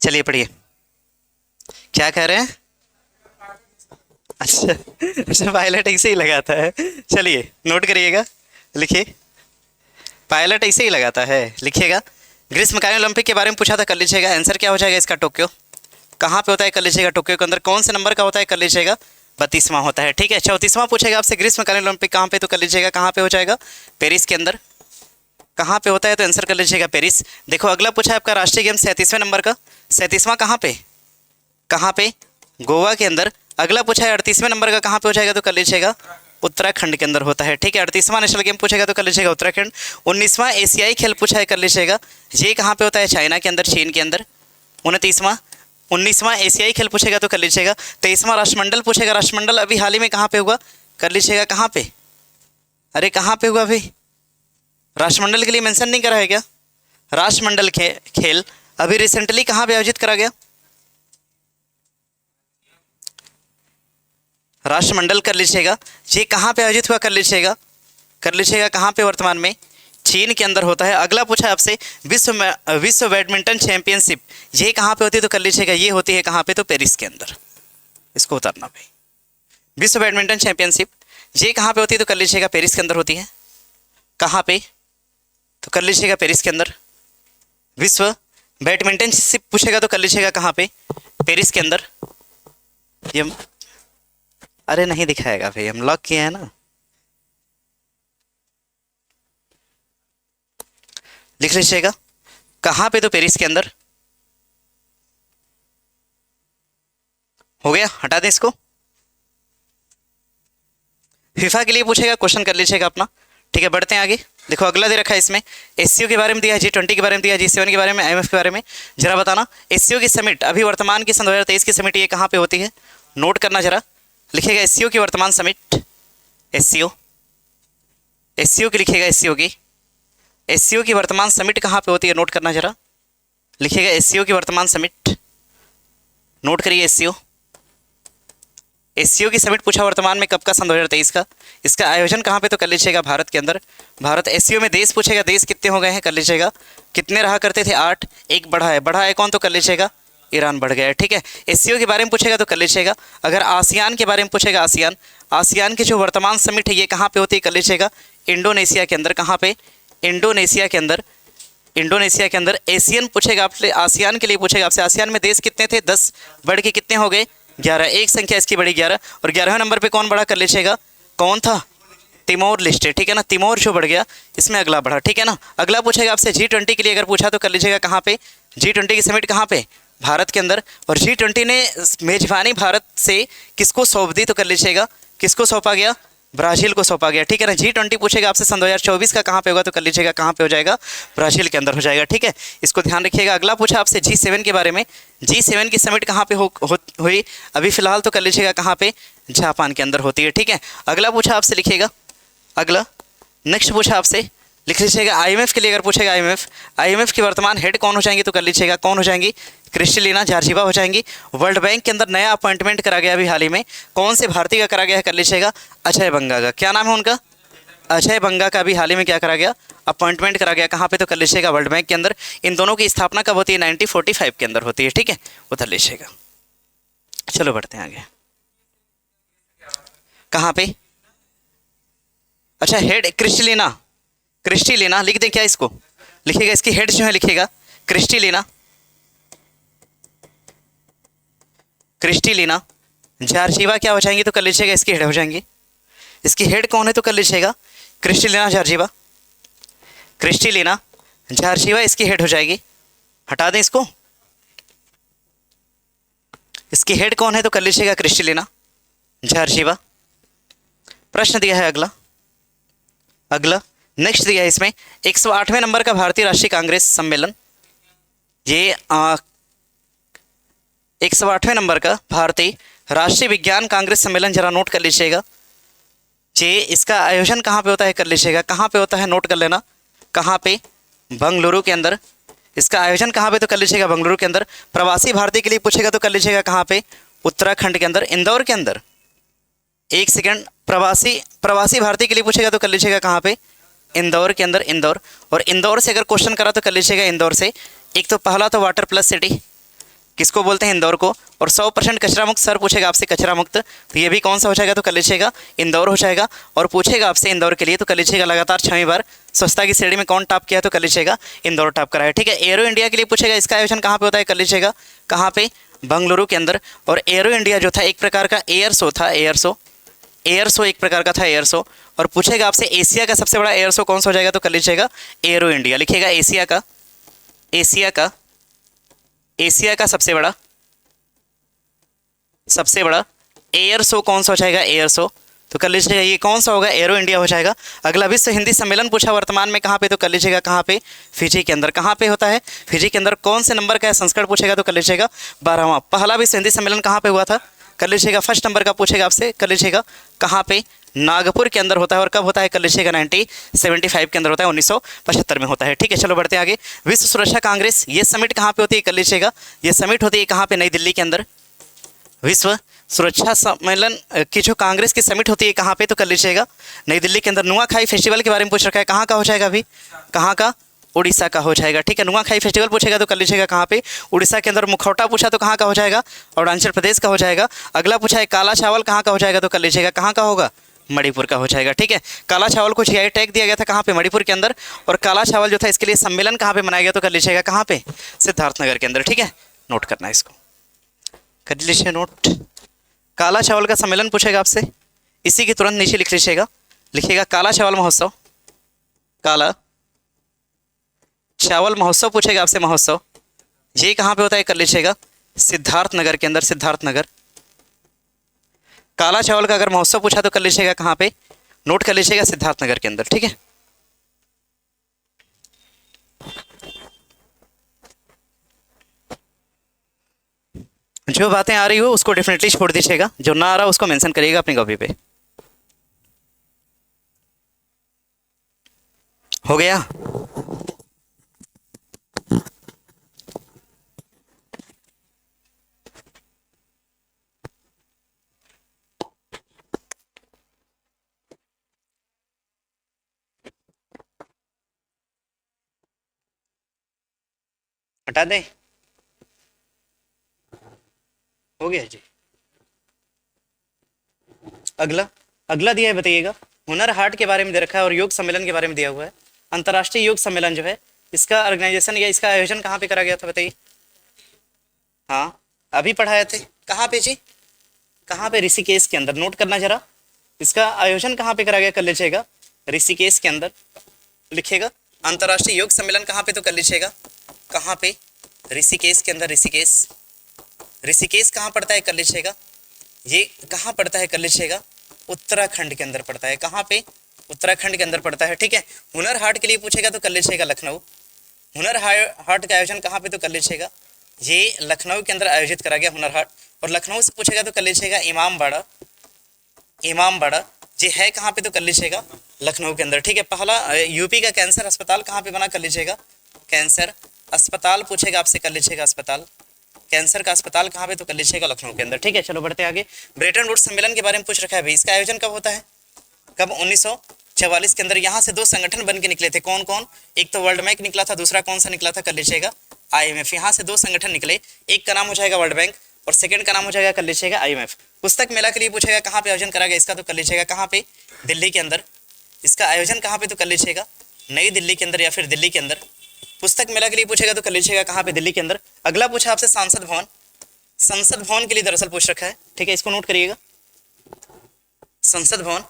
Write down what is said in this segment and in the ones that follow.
चलिए पढ़िए। क्या कह रहे हैं? अच्छा। अच्छा, पायलट ऐसे ही लगाता है। चलिए नोट करिएगा, लिखिए। पायलट ऐसे ही लगाता है, लिखिएगा। ग्रीष्मकालीन ओलंपिक के बारे में पूछा था, कर लीजिएगा। आंसर क्या हो जाएगा इसका? टोक्यो। कहाँ पे होता है? कर लीजिएगा। टोक्यो के अंदर। कौन से नंबर का होता है? कर लीजिएगा। 32वां होता है। ठीक है। 34वां पूछेगा आपसे, ग्रीष्मकालीन ओलंपिक कहाँ पे? तो कर लीजिएगा कहाँ पे हो जाएगा? पेरिस के अंदर। कहाँ पे होता है? तो आंसर कर लीजिएगा पेरिस। देखो अगला पूछा है आपका राष्ट्रीय गेम 37वें नंबर का। 37वां कहाँ पे? कहाँ पे? गोवा के अंदर। अगला पूछा है 38वें नंबर का, कहाँ पे हो जाएगा? तो कर लीजिएगा उत्तराखंड के अंदर होता है। ठीक है। 38वां नेशनल गेम पूछेगा तो कर लीजिएगा उत्तराखंड। 19वां एशियाई खेल पूछा है, कर लीजिएगा। ये कहाँ पे होता है? चाइना के अंदर, चीन के अंदर। 29वां 19वां एशियाई खेल पूछेगा तो कर लीजिएगा। 23वां राष्ट्रमंडल पूछेगा। राष्ट्रमंडल अभी हाल ही में कहाँ पे हुआ? कर लीजिएगा कहाँ पे? अरे कहाँ पे हुआ अभी? राष्ट्रमंडल के लिए मेंशन नहीं करा है क्या? राष्ट्रमंडल खेल अभी रिसेंटली कहाँ पे आयोजित करा गया? राष्ट्रमंडल कर लीजिएगा। ये कहाँ पे आयोजित हुआ? कर लीजिएगा। कर लीजिएगा कहाँ पे? वर्तमान में चीन के अंदर होता है। अगला पूछा है आपसे विश्व बैडमिंटन चैंपियनशिप, ये कहाँ पे होती है? तो कर लीजिएगा ये होती है कहाँ पे? तो पेरिस के अंदर। इसको उतारना भाई। विश्व बैडमिंटन चैंपियनशिप ये कहाँ पे होती है? तो कर लीजिएगा पेरिस के अंदर होती है। कहाँ पे? तो कर लीजिएगा पेरिस के अंदर। विश्व बैडमिंटनशिप पूछेगा तो कर लीजिएगा कहाँ पे? पेरिस के अंदर। ये अरे नहीं दिखाएगा भाई, हम लॉक किए हैं ना। लिख लीजिएगा कहाँ पे? तो पेरिस के अंदर। हो गया, हटा दें इसको। फीफा के लिए पूछेगा, क्वेश्चन कर लीजिएगा अपना। ठीक है, बढ़ते हैं आगे। देखो अगला दे रखा है इसमें, एससीओ के बारे में दिया है, G20 के बारे में दिया है, G7 के बारे में, IMF के बारे में। जरा बताना एससीओ की समिट अभी वर्तमान की सन 2023 की समिट ये कहाँ पे होती है? नोट करना जरा। लिखिएगा एससीओ की वर्तमान समिट। एससीओ एससीओ की लिखिएगा। एससीओ की वर्तमान समिट कहाँ पे होती है? नोट करना जरा। लिखिएगा एससीओ की वर्तमान समिट। नोट करिए एससीओ। एससीओ की समिट पूछा वर्तमान में कब का? सन 2023 का। इसका आयोजन कहाँ पे? तो कर लीजिएगा भारत के अंदर। भारत। एससीओ में देश पूछेगा, देश कितने हो गए हैं? कर लीजिएगा। कितने रहा करते थे? 8। एक बढ़ा है। बढ़ा है कौन? तो कर लीजिएगा ईरान बढ़ गया है। ठीक है। एससीओ के बारे में पूछेगा तो कर लीजिएगा। अगर आसियान के बारे में पूछेगा, आसियान की जो वर्तमान समिट है ये कहाँ पे होती है? कर लीजिएगा इंडोनेशिया के अंदर। कहाँ पे? इंडोनेशिया के अंदर। इंडोनेशिया के अंदर। एशियन पूछेगा आपसे, आसियान के लिए पूछेगा आपसे, आसियान में देश कितने थे? 10 बढ़ के कितने हो गए? 11। एक संख्या इसकी बढ़ी 11। और 11वें नंबर पे कौन बढ़ा? कर लीजिएगा कौन था? तिमोर लिस्टे। ठीक है ना, तिमोर जो बढ़ गया इसमें अगला बढ़ा। ठीक है ना। अगला पूछेगा आपसे G20 के लिए अगर पूछा तो कर लीजिएगा कहाँ पे? G20 की समिट कहाँ पे? भारत के अंदर। और G20 ने मेजबानी भारत से किसको सौंप दी? तो कर लीजिएगा किसको सौंपा गया? ब्राज़ील को सौंपा गया। ठीक है ना। G20 पूछेगा आपसे सन 2024 का कहाँ पे होगा? तो कर लीजिएगा कहाँ पे हो जाएगा? ब्राज़ील के अंदर हो जाएगा। ठीक है, इसको ध्यान रखिएगा। अगला पूछा आपसे G7 के बारे में। G7 की समिट कहाँ पे हुई अभी फिलहाल? तो कर लीजिएगा कहाँ पे? जापान के अंदर होती है। ठीक है। अगला पूछा आपसे, लिखिएगा अगला। नेक्स्ट पूछा आपसे, लिख लीजिएगा IMF के लिए अगर पूछेगा IMF की वर्तमान हेड कौन हो जाएंगी? तो कर लीजिएगा कौन हो जाएंगी? क्रिस्टलिना जॉर्जिवा हो जाएंगी। वर्ल्ड बैंक के अंदर नया अपॉइंटमेंट करा गया अभी हाल ही में, कौन से भारतीय का करा गया है? कर लीजिएगा अजय बंगा का। क्या नाम है उनका? अजय बंगा का भी हाल ही में क्या करा गया? अपॉइंटमेंट करा गया। कहाँ पे? तो कर लीजिएगा वर्ल्ड बैंक के अंदर। इन दोनों की स्थापना कब होती है? 1945 के अंदर होती है। ठीक है, उधर लीजिएगा। चलो बढ़ते हैं आगे। कहाँ पे? अच्छा, हेड क्रिस्टलिना। क्रिस्टलिना लिख दें क्या इसको? लिखिएगा इसकी हेड जो है, लिखिएगा क्रिस्टलिना। क्रिस्टलिना जॉर्जिवा क्या हो जाएंगी? तो कर लीजिएगा इसकी हेड हो जाएंगी। इसकी हेड कौन है? तो कर लीजिएगा क्रिस्टलिना जॉर्जिवा। क्रिस्टलिना जॉर्जिवा इसकी हेड हो जाएगी। हटा दें इसको। इसकी हेड कौन है? तो कर लीजिएगा क्रिस्टलिना जॉर्जिवा। प्रश्न दिया है अगला नेक्स्ट दिया है इसमें 108वें नंबर का भारतीय राष्ट्रीय कांग्रेस सम्मेलन। ये 108वें नंबर का भारतीय राष्ट्रीय विज्ञान कांग्रेस सम्मेलन, जरा नोट कर लीजिएगा। ये इसका आयोजन कहाँ पे होता है? कर लीजिएगा कहाँ पे होता है? नोट कर लेना। कहाँ पे? बंगलुरु के अंदर। इसका आयोजन कहाँ पे? तो कर लीजिएगा बंगलुरु के अंदर। प्रवासी भारतीय के लिए पूछेगा तो कर लीजिएगा कहाँ पे? उत्तराखंड के अंदर, इंदौर के अंदर। एक सेकेंड, प्रवासी भारतीय के लिए पूछेगा तो कर लीजिएगा कहाँ पे? इंदौर के अंदर, इंदौर। और इंदौर से अगर क्वेश्चन करा तो कर लीजिएगा इंदौर से। एक तो पहला तो वाटर प्लस सिटी, किसको बोलते हैं? इंदौर को। और 100% कचरा मुक्त सर पूछेगा आपसे कचरा मुक्त, तो ये भी कौन सा हो जाएगा? तो कर लीजिएगा इंदौर हो जाएगा। और पूछेगा आपसे इंदौर के लिए तो कर लीजिएगा लगातार 6वीं बार स्वच्छता की श्रेणी में कौन टॉप किया है? तो कर लीजिएगा इंदौर टॉप करा है। ठीक है, एरो इंडिया के लिए पूछेगा इसका आयोजन कहाँ पे होता है? कर लीजिएगा कहाँ पे? बंगलुरु के अंदर। और एरो इंडिया जो था एक प्रकार का एयर शो था, एयर शो एक प्रकार का था, एयर शो। और पूछेगा आपसे एशिया का सबसे बड़ा एयर शो कौन सा हो जाएगा? तो कर लीजिएगा एरो इंडिया, लिखिएगा एशिया का सबसे बड़ा एयर शो कौन सा हो जाएगा? Air show. तो कर लीजिएगा ये कौन सा होगा? एरो इंडिया हो जाएगा। अगला विश्व हिंदी सम्मेलन पूछा वर्तमान में कहाँ पे? तो कर लीजिएगा कहाँ पे? फिजी के अंदर। कहाँ पे होता है? फिजी के अंदर। कौन से नंबर का है संस्करण पूछेगा? तो कर लीजिएगा 12वां। पहला विश्व हिंदी सम्मेलन कहाँ पे हुआ था? कर लीजिएगा फर्स्ट नंबर का पूछेगा आपसे, कर लीजिएगा कहाँ पे? नागपुर के अंदर होता है। और कब होता है? कर लीजिएगा 1975 के अंदर होता है, 1975 में होता है। ठीक है, चलो बढ़ते हैं आगे। विश्व सुरक्षा कांग्रेस ये समिट कहाँ पे होती है? कर लीजिएगा ये समिट होती है कहाँ पे? नई दिल्ली के अंदर। विश्व सुरक्षा सम्मेलन की जो कांग्रेस की समिट होती है कहाँ पे? तो कर लीजिएगा नई दिल्ली के अंदर। नुआखाई फेस्टिवल के बारे में पूछ रखा है, कहाँ का हो जाएगा अभी? कहाँ का? उड़ीसा का हो जाएगा। ठीक है, नुआखाई फेस्टिवल पूछेगा तो कर लीजिएगा कहाँ पे? उड़ीसा के अंदर। मुखौटा पूछा तो कहाँ का हो जाएगा? अरुणाचल प्रदेश का हो जाएगा। अगला पूछा है काला चावल कहाँ का हो जाएगा? तो कर लीजिएगा कहाँ का होगा? मणिपुर का हो जाएगा। ठीक है, काला चावल को जीआई टैग दिया गया था कहाँ पे? मणिपुर के अंदर। और काला चावल जो था इसके लिए सम्मेलन कहाँ पे मनाया गया? तो कर लीजिएगा कहाँ पे? सिद्धार्थनगर के अंदर। ठीक है, नोट करना है इसको, कर लीजिए नोट। काला चावल का सम्मेलन पूछेगा आपसे, इसी के तुरंत नीचे लिख लीजिएगा, लिखिएगा काला चावल महोत्सव। काला चावल महोत्सव पूछेगा आपसे, महोत्सव ये कहाँ पे होता है? कर लीजिएगा सिद्धार्थनगर के अंदर, सिद्धार्थनगर। काला चावल का अगर महोत्सव पूछा तो कर लीजिएगा कहाँ पे? नोट कर लीजिएगा सिद्धार्थनगर के अंदर। ठीक है, जो बातें आ रही हो उसको डेफिनेटली छोड़ दीजिएगा, जो ना आ रहा उसको मेंशन करिएगा अपनी कॉपी पे। हो गया? हटा दें? हो गया जी। अगला अगला दिया है, बताइएगा। हुनर हाट के बारे में दे रखा है और योग सम्मेलन के बारे में दिया हुआ है। अंतर्राष्ट्रीय योग सम्मेलन जो है इसका ऑर्गेनाइजेशन या इसका आयोजन कहाँ पे करा गया था? बताइए। हाँ, अभी पढ़ाए थे। कहाँ पे जी? कहाँ पे? ऋषिकेश के अंदर। नोट करना जरा, इसका आयोजन कहाँ पे करा गया? कर लीजिएगा ऋषिकेश के अंदर, लिखिएगा अंतर्राष्ट्रीय योग सम्मेलन कहाँ पे? तो कर लीजिएगा कहाँ पे? ऋषिकेश के अंदर। ऋषिकेश कहाँ पड़ता है? कर लीजिएगा ये कहाँ पड़ता है? कर लीजिएगा उत्तराखंड के अंदर पड़ता है। कहाँ पे? उत्तराखंड के अंदर पड़ता है। ठीक है, हुनर हाट के लिए पूछेगा तो कर लीजिएगा लखनऊ। हुनर हाट का आयोजन कहाँ पे? तो कर लीजिएगा ये लखनऊ के अंदर आयोजित करा गया हुनर हाट। और लखनऊ से पूछेगा तो कर लीजिएगा इमामबाड़ा ये है कहाँ पे? तो कर लीजिएगा लखनऊ के अंदर। ठीक है, पहला यूपी का कैंसर अस्पताल कहाँ पे बना? कर लीजिएगा कैंसर अस्पताल पूछेगा आपसे, कर लीजिएगा अस्पताल, कैंसर का अस्पताल कहाँ पे? तो कर लीजिएगा लखनऊ के अंदर। ठीक है, चलो बढ़ते आगे। ब्रेटन वुड्स सम्मेलन के बारे में पूछ रखा है भाई, इसका आयोजन कब होता है? कब? 1944 के अंदर। यहाँ से दो संगठन बन के निकले थे, कौन कौन? एक तो वर्ल्ड बैंक निकला था, दूसरा कौन सा निकला था? कर लीजिएगा IMF। यहाँ से दो संगठन निकले, एक का नाम हो जाएगा वर्ल्ड बैंक और सेकंड का नाम हो जाएगा, कर लीजिएगा IMF। पुस्तक मेला के लिए पूछेगा कहाँ पे आयोजन करा गया इसका? तो कर लीजिएगा कहाँ पे? दिल्ली के अंदर। इसका आयोजन कहाँ पे? तो कर लीजिएगा नई दिल्ली के अंदर या फिर दिल्ली के अंदर। पुस्तक मेला के लिए पूछेगा तो कर लीजिएगा कहाँ पे? दिल्ली के अंदर। अगला पूछा आपसे संसद भवन, संसद भवन के लिए दरअसल पूछ रखा है। ठीक है, इसको नोट करिएगा। संसद भवन,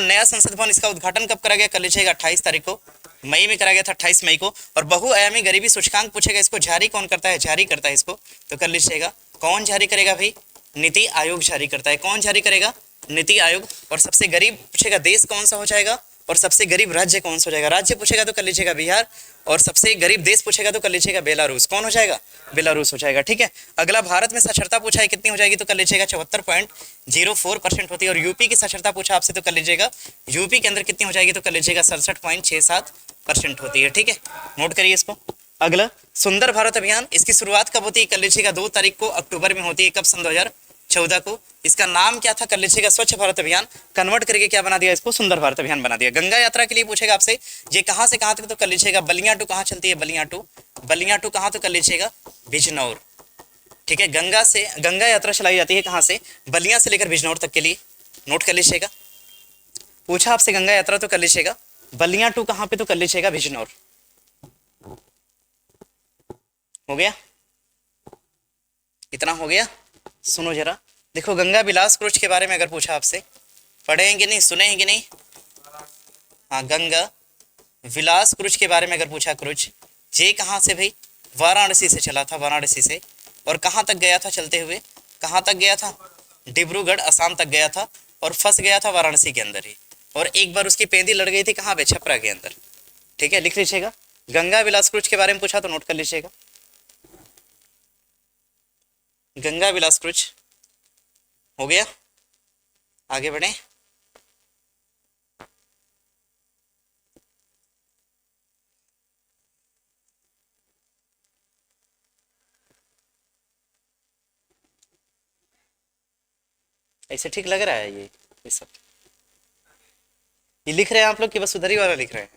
नया संसद भवन, इसका उद्घाटन कब करा गया? कर लीजिएगा 28 तारीख को, मई में करा गया था, 28 मई को। और बहुआयामी गरीबी सूचकांक पूछेगा, इसको जारी कौन करता है? जारी करता है इसको, तो कर लीजिएगा कौन जारी करेगा भाई? नीति आयोग जारी करता है। कौन जारी करेगा? नीति आयोग। और सबसे गरीब पूछेगा देश कौन सा हो जाएगा? और सबसे गरीब राज्य कौन सा हो जाएगा? राज्य पूछेगा तो कर लीजिएगा बिहार। और सबसे गरीब देश पूछेगा तो कर लीजिएगा बेलारूस। कौन हो जाएगा? बेलारूस हो जाएगा। ठीक है, अगला भारत में साक्षरता पूछा है, कितनी हो जाएगी? तो कर लीजिएगा 74.04% होती है। और यूपी की साक्षरता पूछा आपसे तो कर लीजिएगा यूपी के अंदर कितनी हो जाएगी? तो कर लीजिएगा 67.67% होती है। ठीक है, नोट करिए इसको। अगला सुंदर भारत अभियान, इसकी शुरुआत कब होती है? कर लीजिएगा 2 तारीख को अक्टूबर में होती है। कब? सन 2014 को। इसका नाम क्या था? कर लीजिएगा स्वच्छ भारत अभियान। कन्वर्ट करके क्या बना दिया इसको? सुंदर भारत अभियान बना दिया। गंगा यात्रा के लिए पूछेगा आपसे, ये कहाँ से कहाँ तक? तो कर लीजिएगा बलिया टू कहाँ चलती है? बलिया टू कहाँ? तो कर लीजिएगा बिजनौर। ठीक है, गंगा यात्रा चलाई जाती है कहाँ से? बलिया से लेकर बिजनौर तक के लिए। नोट कर लीजिएगा, पूछा आपसे गंगा यात्रा तो कर लीजिएगा, बलिया टू कहाँ पे तो कर लीजिएगा बिजनौर। हो गया, इतना हो गया। सुनो जरा, देखो गंगा विलास क्रूज के बारे में अगर पूछा आपसे, पढ़े हैं कि नहीं, सुने हैं कि नहीं? हाँ, गंगा विलास क्रूज के बारे में अगर पूछा, क्रूज ये कहाँ से भाई? वाराणसी से चला था, वाराणसी से। और कहाँ तक गया था चलते हुए? कहाँ तक गया था? डिब्रूगढ़ असम तक गया था और फंस गया था वाराणसी के अंदर ही। और एक बार उसकी पेंदी लड़ गई थी कहाँ पे? छपरा के अंदर। ठीक है, लिख लीजिएगा। गंगा विलास क्रूज के बारे में पूछा तो नोट कर लीजिएगा, गंगा विलास क्रूज। हो गया, आगे बढ़े। ऐसे ठीक लग रहा है ये सब? ये लिख रहे हैं आप लोग कि बस उधर ही वाला लिख रहे हैं?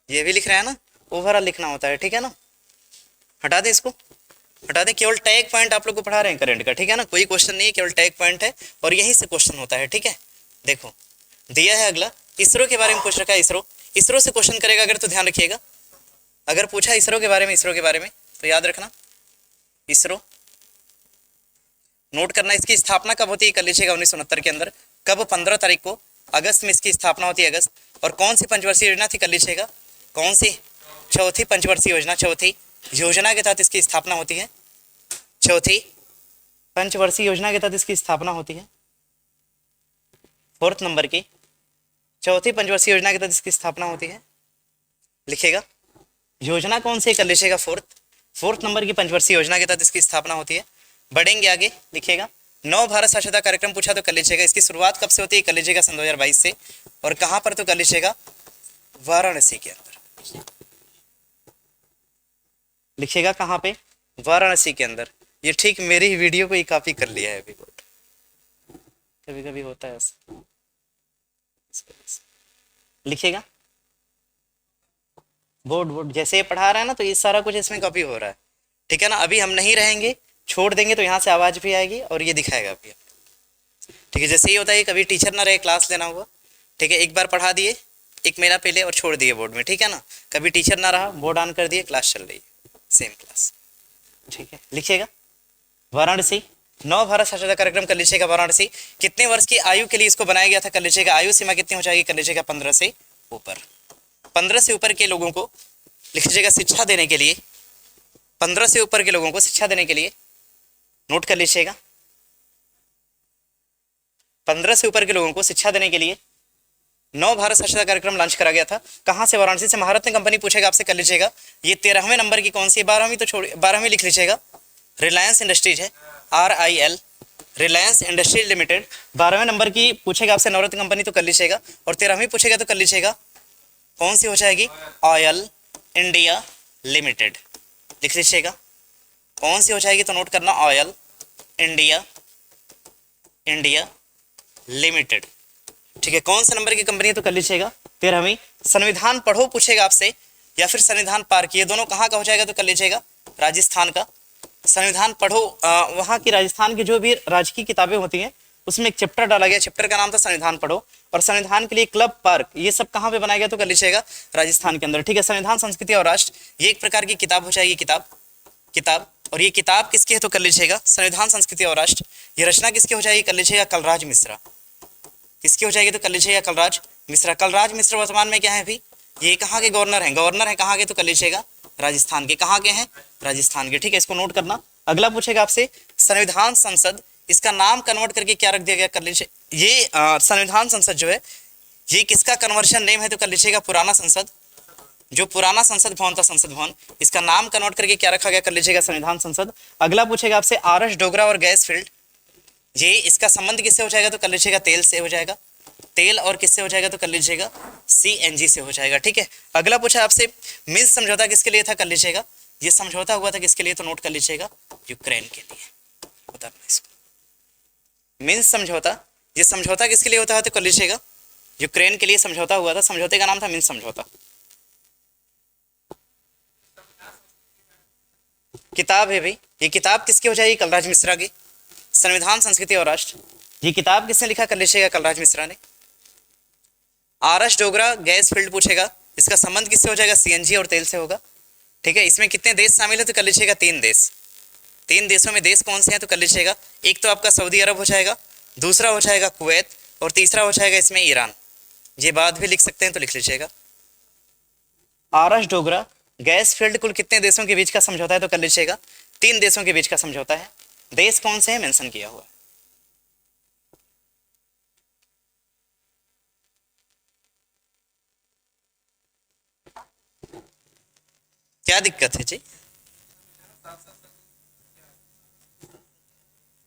ये भी लिख रहे हैं ना, ओवरऑल लिखना होता है, ठीक है ना। हटा दें इसको, हटा दें, केवल टैग पॉइंट आप लोग को पढ़ा रहे हैं करंट का, ठीक है ना। कोई क्वेश्चन नहीं है, केवल टैग पॉइंट है और यहीं से क्वेश्चन होता है, ठीक है। देखो दिया है अगला, इसरो के बारे में पूछ रखा है। इसरो से क्वेश्चन करेगा अगर तो ध्यान रखिएगा, अगर पूछा इसरो के बारे में तो याद रखना इसरो। नोट करना, इसकी स्थापना कब होती है कर लीजिएगा 1969 के अंदर। कब? 15 तारीख को, अगस्त में इसकी स्थापना होती है, अगस्त। और कौन सी पंचवर्षीय योजना थी कर लीजिएगा? कौन सी? चौथी पंचवर्षीय योजना, चौथी योजना के तहत इसकी स्थापना होती है। चौथी पंचवर्षीय योजना के तहत इसकी स्थापना होती है। 4th नंबर की चौथी पंचवर्षीय योजना के तहत इसकी स्थापना होती है। लिखिएगा, योजना कौन सी कर लीजिएगा? 4th नंबर की पंचवर्षीय योजना के तहत इसकी स्थापना होती है। बढ़ेंगे आगे, लिखिएगा। नव भारत साक्षरता कार्यक्रम पूछा तो कर लीजिएगा, इसकी शुरुआत कब से होती है कर लीजिएगा? सन 2022 से। और कहाँ पर तो कर लीजिएगा? वाराणसी के अंदर। लिखिएगा कहाँ पे? वाराणसी के अंदर। ये ठीक मेरी वीडियो को ही कॉपी कर लिया है अभी, कभी कभी होता है ऐसा। लिखिएगा, बोर्ड जैसे ये पढ़ा रहा है ना, तो ये सारा कुछ इसमें कॉपी हो रहा है, ठीक है ना। अभी हम नहीं रहेंगे, छोड़ देंगे तो यहाँ से आवाज भी आएगी और ये दिखाएगा भी, ठीक है। जैसे ही होता है, कभी टीचर ना रहे, क्लास लेना होगा, ठीक है। एक बार पढ़ा दिए, 1 महीना पहले, और छोड़ दिए बोर्ड में, ठीक है ना। कभी टीचर ना रहा, बोर्ड ऑन कर दिए, क्लास चल रही है, सेम क्लास, ठीक है। लिखिएगा, वाराणसी नव भारत साक्षरता कार्यक्रम कर लीजिएगा। वाराणसी कितने वर्ष की आयु के लिए इसको बनाया गया था कर लीजिएगा? आयु सीमा कितनी हो जाएगी कर लीजिएगा? 15 से ऊपर। 15 से ऊपर के लोगों को लिख लीजिएगा शिक्षा देने के लिए, 15 से ऊपर के लोगों को शिक्षा देने के लिए, नोट कर लीजिएगा, 15 से ऊपर के लोगों को शिक्षा देने के लिए नव भारत साक्षरता कार्यक्रम लॉन्च करा गया था। कहाँ से? वाराणसी से। महारत्न कंपनी पूछेगा आपसे कर लीजिएगा। ये 13वें नंबर की कौन सी? 12वीं तो छोड़, 12वीं लिख लीजिएगा। रिलायंस इंडस्ट्रीज है, RIL, रिलायंस इंडस्ट्रीज लिमिटेड। 12वें नंबर की पूछेगा आपसे नवरत्न कंपनी तो कर लीजिएगा। और 13वीं पूछेगा तो कर लीजिएगा, कौन सी हो जाएगी? Oil India limited. लिख लीजिएगा, कौन सी हो जाएगी तो नोट करना, ऑयल इंडिया लिमिटेड, ठीक है। कौन से नंबर की कंपनी है तो कर लीजिएगा? 13वीं। संविधान पढ़ो पूछेगा आपसे, या फिर संविधान पार्क, ये दोनों कहाँ का हो जाएगा तो कर लीजिएगा? राजस्थान का। संविधान पढ़ो, वहाँ की राजस्थान की जो भी राजकीय किताबें होती हैं उसमें एक चैप्टर डाला गया, चैप्टर का नाम था संविधान पढ़ो। और संविधान के लिए क्लब, पार्क, ये सब कहाँ पे बनाया गया तो कर लीजिएगा? राजस्थान के अंदर, ठीक है। संविधान संस्कृति और राष्ट्र, ये एक प्रकार की किताब हो जाएगी, किताब। और ये किताब किसकी है तो कर लीजिएगा? संविधान संस्कृति और राष्ट्र। ये रचना किसकी हो जाएगी? कर लीजिएगा कलराज मिश्रा। किसकी हो जाएगी तो कर लीजिएगा? कलराज मिश्रा। कलराज मिश्रा वर्तमान में क्या है अभी? ये कहाँ के गवर्नर हैं? गवर्नर है कहाँ के तो कर लीजिएगा? राजस्थान के। कहाँ के हैं? राजस्थान के, ठीक है। इसको नोट करना। अगला पूछेगा आपसे संविधान संसद, इसका नाम कन्वर्ट करके क्या रख दिया गया कर लीजिए? ये संविधान संसद जो है, ये किसका कन्वर्शन नेम है तो कर लीजिएगा? पुराना संसद। जो पुराना संसद भवन था, संसद भवन, इसका नाम कन्वर्ट करके क्या रखा गया कर लीजिएगा? संविधान संसद। अगला पूछेगा आपसे RS डोगरा और गैस फील्ड, ये इसका संबंध किससे हो जाएगा तो कर लीजिएगा? तेल से हो जाएगा। तेल और किससे हो जाएगा तो कर लीजिएगा? CNG से हो जाएगा, ठीक है। अगला पूछा आपसे मिन्स समझौता किसके लिए था कर लीजिएगा? ये समझौता हुआ था किसके लिए तो नोट कर लीजिएगा? यूक्रेन के लिए। बताना इसको, मिन्स समझौता, ये समझौता किसके लिए होता है तो कर लीजिएगा? यूक्रेन के लिए समझौता हुआ था। समझौते का नाम था मिन्स समझौता। किताब है भाई, ये किताब किसकी हो जाएगी? कलराज मिश्रा की, संविधान संस्कृति और राष्ट्र। ये किताब किसने लिखा? कर लीजिएगा कलराज मिश्रा ने। R S Dogra gas field पूछेगा, इसका संबंध किससे हो जाएगा? सीएनजी और तेल से होगा। ठीक है, इसमें कितने देश शामिल है? तो कर लीजिएगा 3 देश। 3 देशों में देश कौन से हैं? तो कर लीजिएगा, एक तो आपका सऊदी अरब हो जाएगा, दूसरा हो जाएगा कुवैत, और तीसरा हो जाएगा इसमें ईरान। ये बात भी लिख सकते हैं तो लिख लीजिएगा। R S Dogra gas field कुल कितने देशों के बीच का समझौता है? तो कर लीजिएगा 3 देशों के बीच का समझौता है। देश कौन से हैं मेंशन किया हुआ है। क्या दिक्कत है जी?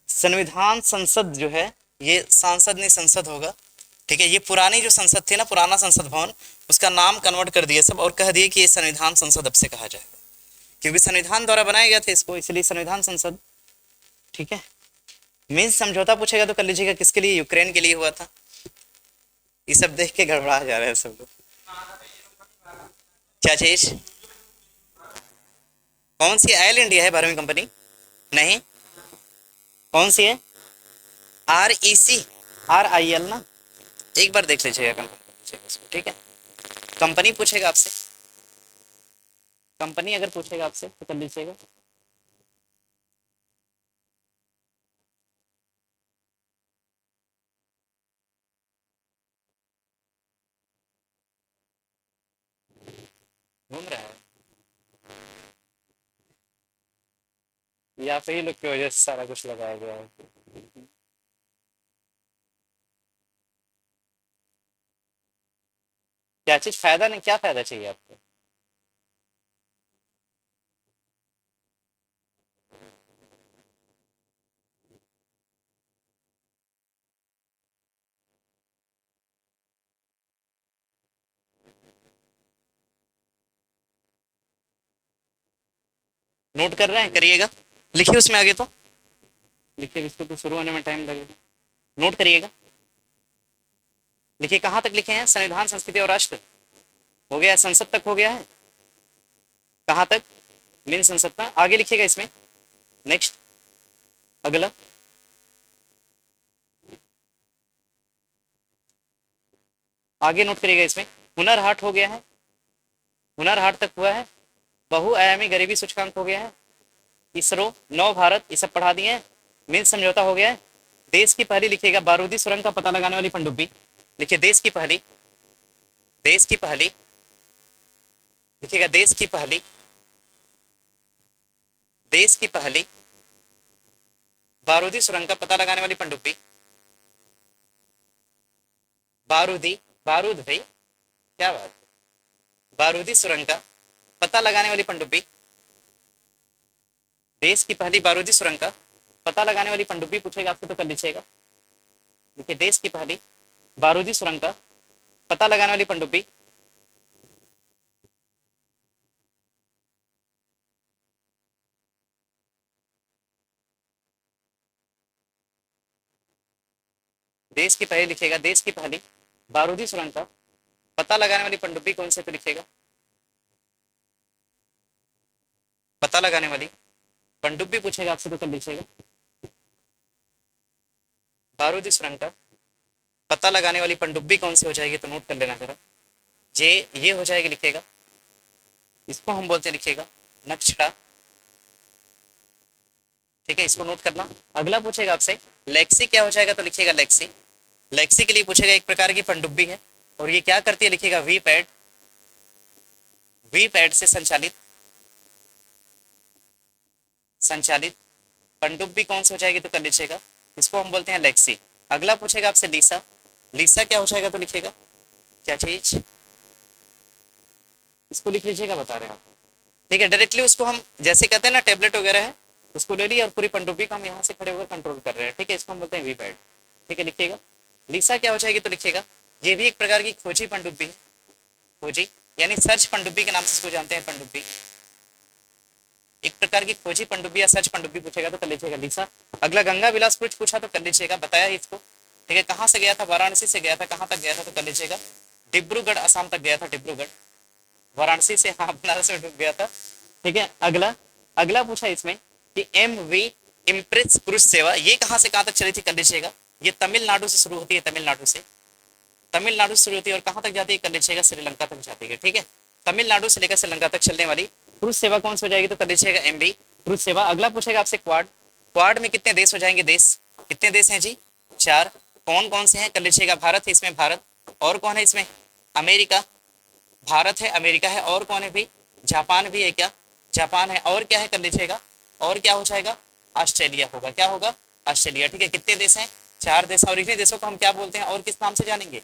संविधान संसद जो है ये सांसद नहीं संसद होगा। ठीक है, ये पुरानी जो संसद थी ना, पुराना संसद भवन, उसका नाम कन्वर्ट कर दिया सब और कह दिए कि ये संविधान संसद अब से कहा जाएगा, क्योंकि संविधान द्वारा बनाया गया था इसको, इसलिए संविधान संसद। ठीक है, मिन्स समझौता पूछेगा तो कर लीजिएगा किसके लिए? यूक्रेन के लिए हुआ था। ये सब देख के गड़बड़ा जा रहे हैं सब लोग। क्या चीज? कौन सी? ऑयल इंडिया है 12वीं कंपनी? नहीं, कौन सी है? REC RIL ना, एक बार देख लीजिएगा कंपनी। ठीक है, कंपनी पूछेगा आपसे, कंपनी अगर पूछेगा आपसे तो कर लीजिएगा। घूम रहा है या फिर ही लोग की वजह से सारा कुछ लगाया गया है। क्या चीज फायदा? नहीं, क्या फायदा चाहिए आपको? नोट कर रहे हैं? करिएगा, लिखिए उसमें आगे तो लिखिए, इसको तो शुरू होने में टाइम लगेगा। नोट करिएगा, लिखिए कहाँ तक लिखे हैं? संविधान संस्कृति और राष्ट्र हो गया है, संसद तक हो गया है। कहाँ तक? मेन संसद तक। आगे लिखिएगा इसमें, नेक्स्ट, अगला। आगे नोट करिएगा इसमें, हुनर हाट हो गया है, हुनर हाट तक हुआ है। बहुआयामी गरीबी सूचकांक हो गया है। इसरो, नव भारत, ये सब पढ़ा दिए हैं। मिन्स समझौता हो गया है। देश की पहली लिखिएगा बारूदी सुरंग का पता लगाने वाली पनडुब्बी। लिखिए देश की पहली, देश की पहली लिखिएगा, देश की पहली, देश की पहली बारूदी सुरंग का पता लगाने वाली पनडुब्बी। बारूदी, बारूद भाई, क्या बात है। बारूदी सुरंग का पता लगाने वाली पनडुब्बी, देश की पहली बारूदी सुरंग का पता लगाने वाली पनडुब्बी पूछेगा आपसे तो कर लीजिएगा। देखिए देश की पहली बारूदी सुरंग का पता लगाने वाली पनडुब्बी। देश की पहली लिखिएगा, देश की पहली बारूदी सुरंग का पता लगाने वाली पनडुब्बी कौन से तो लिखिएगा। पता लगाने वाली पनडुब्बी पूछेगा आपसे तो कर लीजिएगा। बारूदी सुरंग का पता लगाने वाली पनडुब्बी कौन सी हो जाएगी तो नोट कर लेना जरा। ये हो जाएगी, लिखिएगा, इसको हम बोलते हैं, लिखिएगा नक्षड़ा। ठीक है, इसको नोट करना। अगला पूछेगा आपसे लेक्सी क्या हो जाएगा तो लिखिएगा लेक्सी। लेक्सी के लिए पूछेगा, एक प्रकार की पनडुब्बी है और ये क्या करती है? लिखिएगा वी पैड, वी पैड से संचालित, संचालित पनडुब्बी कौन सी हो जाएगी तो कर लीजिएगा, इसको हम बोलते हैं लेक्सी। अगला पूछेगा आपसे लीसा, लीसा क्या हो जाएगा तो लिखिएगा, क्या चीज, इसको लिख लीजिएगा, बता रहे हैं आप। ठीक है, डायरेक्टली उसको हम जैसे कहते हैं ना टेबलेट वगैरह है, उसको ले लिया और पूरी पनडुब्बी को हम यहाँ से खड़े होकर कंट्रोल कर रहे हैं। ठीक है, इसको हम बोलते हैं वी पैड। ठीक है, लिखिएगा लीसा क्या हो जाएगी तो लिखिएगा, ये भी एक प्रकार की खोजी पनडुब्बी है, खोजी यानी सर्च पनडुब्बी के नाम से इसको जानते हैं, पनडुब्बी एक प्रकार की खोजी पनडुब्बी या सर्च पनडुब्बी पूछेगा तो कर लीजिएगा लीसा। अगला गंगा विलास कुछ पूछा तो कर लीजिएगा, बताया ही इसको। ठीक है, कहाँ से गया था? वाराणसी से गया था। कहाँ तक गया था तो कर लीजिएगा डिब्रूगढ़, असम तक गया था, डिब्रूगढ़। वाराणसी से, हाँ, बनारस में डूब गया था। ठीक है, अगला, अगला पूछा इसमें कि MV इम्प्रेस क्रूज सेवा ये कहाँ से कहाँ तक चली थी कर लीजिएगा। ये तमिलनाडु से शुरू होती है, तमिलनाडु से शुरू होती है और कहाँ तक जाती है कर लीजिएगा, श्रीलंका तक जाती है। ठीक है, तमिलनाडु से लेकर श्रीलंका तक चलने वाली क्रूज सेवा कौन सी हो जाएगी, तो कर लीजिएगा MV क्रूज सेवा। अगला पूछेगा आपसे क्वाड, क्वाड में कितने देश हो जाएंगे, देश कितने देश हैं जी, 4। कौन कौन से हैं, कर लीजिएगा भारत है इसमें, भारत, और कौन है इसमें, अमेरिका, भारत है, अमेरिका है, और कौन है भाई, जापान भी है क्या, जापान है, और क्या है कर लीजिएगा, और क्या हो जाएगा, ऑस्ट्रेलिया होगा, क्या होगा, ऑस्ट्रेलिया। ठीक है, कितने देश हैं, 4 देश। और इतने देशों को हम क्या बोलते हैं और किस नाम से जानेंगे,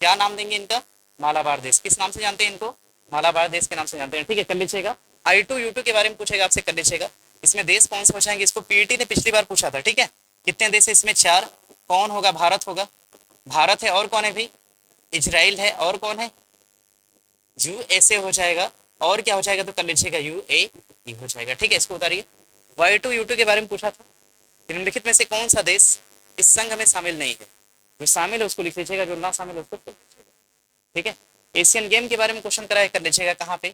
क्या नाम देंगे इनका, मालाबार देश। किस नाम से जानते हैं इनको, मालाबार देश के नाम से जानते हैं। ठीक है, कर लीजिएगा। I2 U2 के बारे में पूछेगा आपसे, कर लीजिएगा। इसमें देश कौन से हो जाएंगे, इसको पीईटी ने पिछली बार पूछा था। ठीक है, कितने देश है इसमें, 4। कौन होगा, भारत होगा, भारत है, और कौन है भाई, इजराइल है, और कौन है, USA हो जाएगा, और क्या हो जाएगा, तो कर लीजिएगा UAE हो जाएगा। ठीक है, इसको उतारिए। Y2 U2 के बारे में पूछा था, निम्नलिखित में से कौन सा देश इस संघ में शामिल नहीं है, जो शामिल है उसको लिख लीजिएगा, जो ना शामिल है उसको लिख लीजिएगा। ठीक है, एशियन गेम के बारे में क्वेश्चन कराया, कर लीजिएगा, कहाँ पे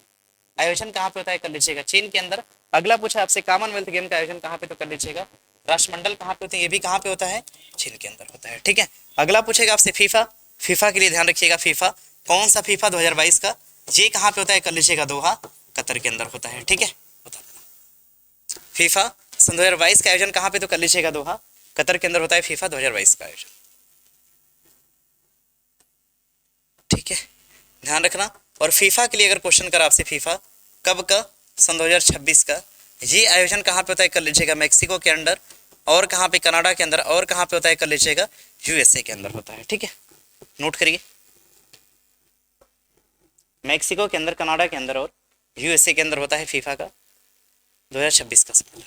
आयोजन कहाँ पे होता है, कर लीजिएगा, चीन के अंदर। अगला पूछा आपसे कॉमनवेल्थ गेम का आयोजन कहाँ पे, तो कर लीजिएगा, राष्ट्रमंडल कहाँ पे होते हैं, ये भी कहाँ पे होता है, चीन के अंदर होता है। ठीक है, अगला पूछेगा आपसे फीफा, फीफा के लिए ध्यान रखिएगा, फीफा कौन सा, फीफा 2022 का, ये कहाँ पे होता है, कर लीजिएगा, दोहा कतर के अंदर होता है। ठीक है, फीफा सन 2022 का आयोजन कहाँ पे, तो कर लीजिएगा, दोहा कतर के अंदर होता है फीफा 2022 का आयोजन। ठीक है, ध्यान रखना। और फीफा के लिए अगर क्वेश्चन करा आपसे, फीफा कब का, सन 2026 का, ये आयोजन कहाँ पे होता है, कर लीजिएगा, मैक्सिको के अंदर, और कहाँ पे, कनाडा के अंदर, और कहाँ पे होता है, कर लीजिएगा, USA के अंदर होता है। ठीक है, नोट करिए, मैक्सिको के अंदर, कनाडा के अंदर और USA के अंदर होता है फीफा का 2026 का सम्मेलन।